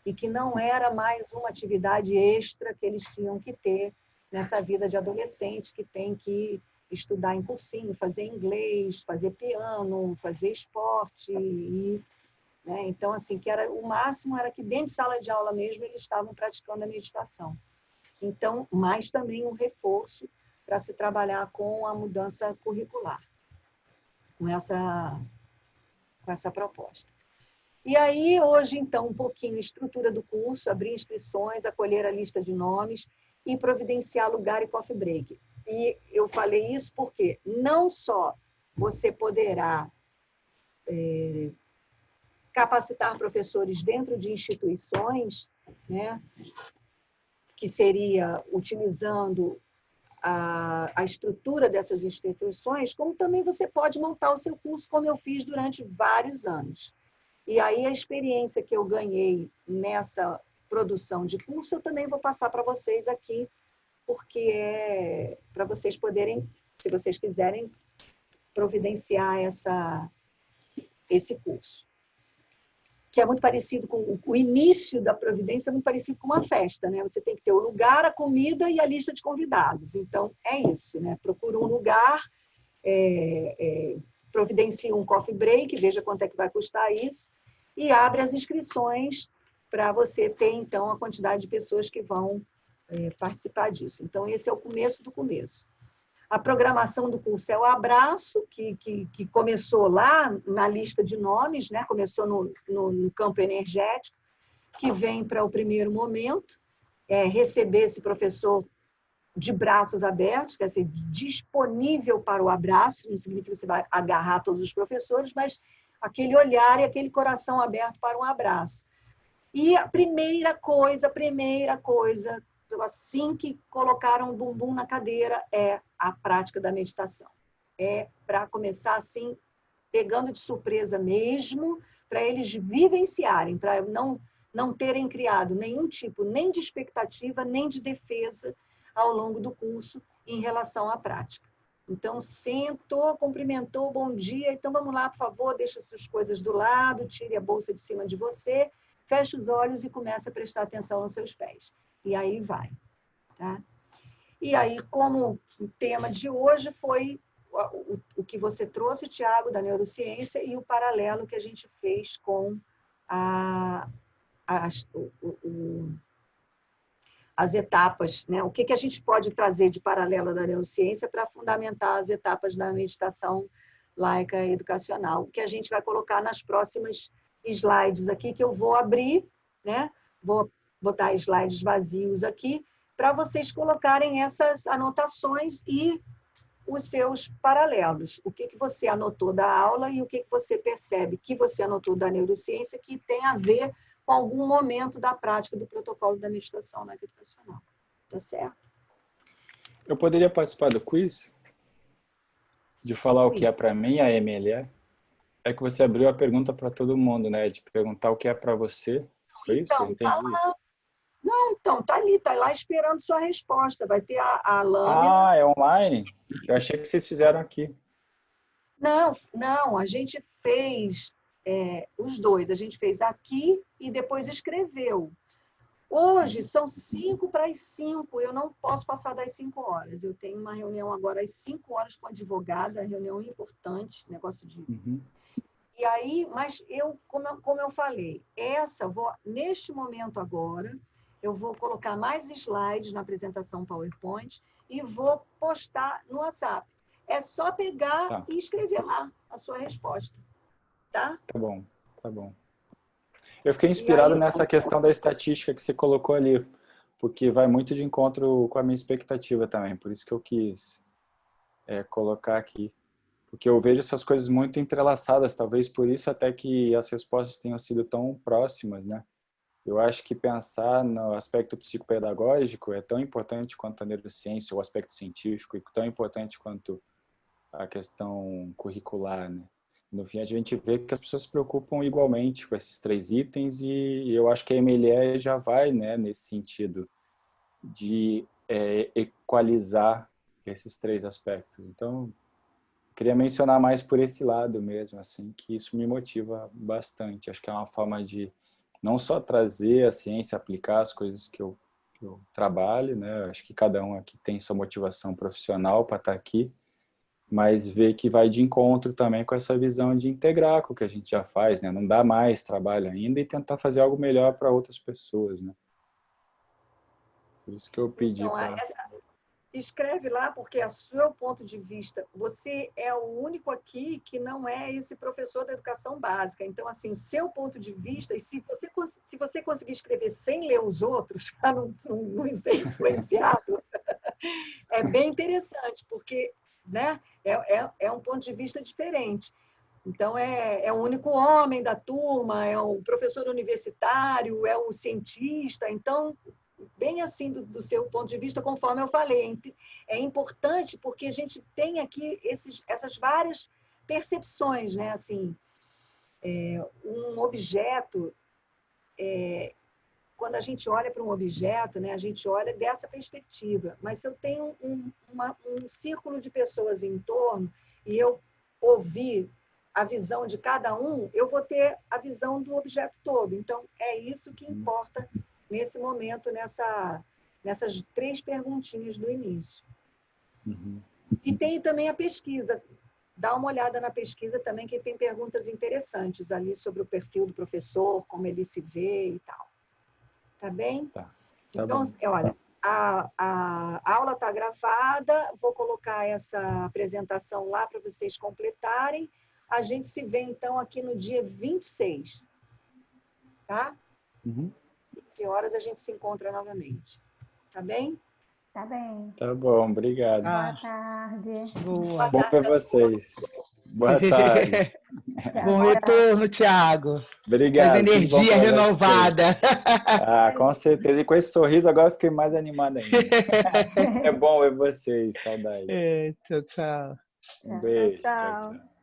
e que não era mais uma atividade extra que eles tinham que ter nessa vida de adolescente, que tem que estudar em cursinho, fazer inglês, fazer piano, fazer esporte. Né? Então, assim, que era, o máximo era que dentro de sala de aula mesmo eles estavam praticando a meditação. Então, mais também um reforço para se trabalhar com a mudança curricular, com essa proposta. E aí, hoje, então, um pouquinho a estrutura do curso, abrir inscrições, acolher a lista de nomes e providenciar lugar e coffee break. E eu falei isso porque não só você poderá capacitar professores dentro de instituições, né, que seria utilizando a estrutura dessas instituições, como também você pode montar o seu curso, como eu fiz durante vários anos. E aí a experiência que eu ganhei nessa produção de curso, eu também vou passar para vocês aqui, porque é para vocês poderem, se vocês quiserem, providenciar esse curso. Que é muito parecido com o início da providência, é muito parecido com uma festa, né? Você tem que ter o lugar, a comida e a lista de convidados. Então, é isso, né? Procura um lugar, providencia um coffee break, veja quanto é que vai custar isso, e abre as inscrições para você ter, então, a quantidade de pessoas que vão participar disso. Então, esse é o começo do começo. A programação do curso é o Abraço, que começou lá na lista de nomes, né? Começou no campo energético, que vem para o primeiro momento, receber esse professor de braços abertos, quer dizer, disponível para o abraço, não significa que você vai agarrar todos os professores, mas aquele olhar e aquele coração aberto para um abraço. E a primeira coisa, assim que colocaram o bumbum na cadeira, é a prática da meditação. É para começar assim, pegando de surpresa mesmo, para eles vivenciarem, para não terem criado nenhum tipo, nem de expectativa, nem de defesa ao longo do curso em relação à prática. Então, sentou, cumprimentou, bom dia, então vamos lá, por favor, deixa suas coisas do lado, tire a bolsa de cima de você, feche os olhos e comece a prestar atenção nos seus pés. E aí vai. Tá? E aí, como o tema de hoje foi o que você trouxe, Tiago, da neurociência, e o paralelo que a gente fez com as etapas, né? O que a gente pode trazer de paralelo da neurociência para fundamentar as etapas da meditação laica educacional, que a gente vai colocar nas próximas slides aqui, que eu vou abrir, né? Vou botar slides vazios aqui, para vocês colocarem essas anotações e os seus paralelos. O que você anotou da aula e o que você percebe que você anotou da neurociência que tem a ver com algum momento da prática do protocolo da meditação laica educacional. Tá certo? Eu poderia participar do quiz? De falar o que é para mim a MLE? É que você abriu a pergunta para todo mundo, né? De perguntar o que é para você. Foi isso? Eu Então, tá entendi. lá. Não, então, tá ali, tá lá esperando sua resposta. Vai ter a lâmina. Ah, é online? Eu achei que vocês fizeram aqui. Não, não, a gente fez os dois. A gente fez aqui e depois escreveu. Hoje são 5 para as 5. Eu não posso passar das 5 horas. Eu tenho uma reunião agora às 5 horas com a advogada, reunião importante, negócio de... Uhum. E aí, mas como eu falei, neste momento agora, eu vou colocar mais slides na apresentação PowerPoint e vou postar no WhatsApp. É só pegar Tá. e escrever lá a sua resposta, tá? Tá bom, tá bom. Eu fiquei inspirado aí, nessa questão da estatística que você colocou ali, porque vai muito de encontro com a minha expectativa também, por isso que eu quis colocar aqui. Porque eu vejo essas coisas muito entrelaçadas, talvez por isso até que as respostas tenham sido tão próximas, né? Eu acho que pensar no aspecto psicopedagógico é tão importante quanto a neurociência, o aspecto científico, e tão importante quanto a questão curricular, né? No fim, a gente vê que as pessoas se preocupam igualmente com esses 3 itens e eu acho que a MLE já vai, né, nesse sentido de equalizar esses 3 aspectos. Então, queria mencionar mais por esse lado mesmo, assim, que isso me motiva bastante. Acho que é uma forma de não só trazer a ciência, aplicar as coisas que eu trabalho, né? Acho que cada um aqui tem sua motivação profissional para estar aqui, mas ver que vai de encontro também com essa visão de integrar com o que a gente já faz, né? Não dá mais trabalho ainda e tentar fazer algo melhor para outras pessoas, né? Por isso que eu pedi então, para... escreve lá, porque a seu ponto de vista, você é o único aqui que não é esse professor da educação básica. Então, assim, o seu ponto de vista, e se você conseguir escrever sem ler os outros, para não ser influenciado, é bem interessante, porque, né, é um ponto de vista diferente. Então, é o único homem da turma, é o professor universitário, é o cientista. Então, bem assim do seu ponto de vista, conforme eu falei, é importante porque a gente tem aqui essas várias percepções, né? Assim, um objeto, quando a gente olha para um objeto, né, a gente olha dessa perspectiva. Mas se eu tenho um círculo de pessoas em torno e eu ouvir a visão de cada um, eu vou ter a visão do objeto todo. Então, é isso que importa nesse momento, nessas 3 perguntinhas do início. Uhum. E tem também a pesquisa. Dá uma olhada na pesquisa também, que tem perguntas interessantes ali sobre o perfil do professor, como ele se vê e tal. Tá bem? Tá então, bom. olha, a aula está gravada, vou colocar essa apresentação lá para vocês completarem. A gente se vê, então, aqui no dia 26. Tá? Uhum. 15 horas a gente se encontra novamente. Tá bem? Tá bem. Tá bom, obrigado. Boa tarde. Boa. Bom ver vocês. Boa tarde. Bom retorno, Thiago. Obrigado. Com tudo bom energia pra vocês. renovada. Ah, com certeza. E com esse sorriso agora eu fiquei mais animado ainda. É bom ver vocês. Saudade. Tchau, tchau. Um beijo. Tchau. Tchau, tchau.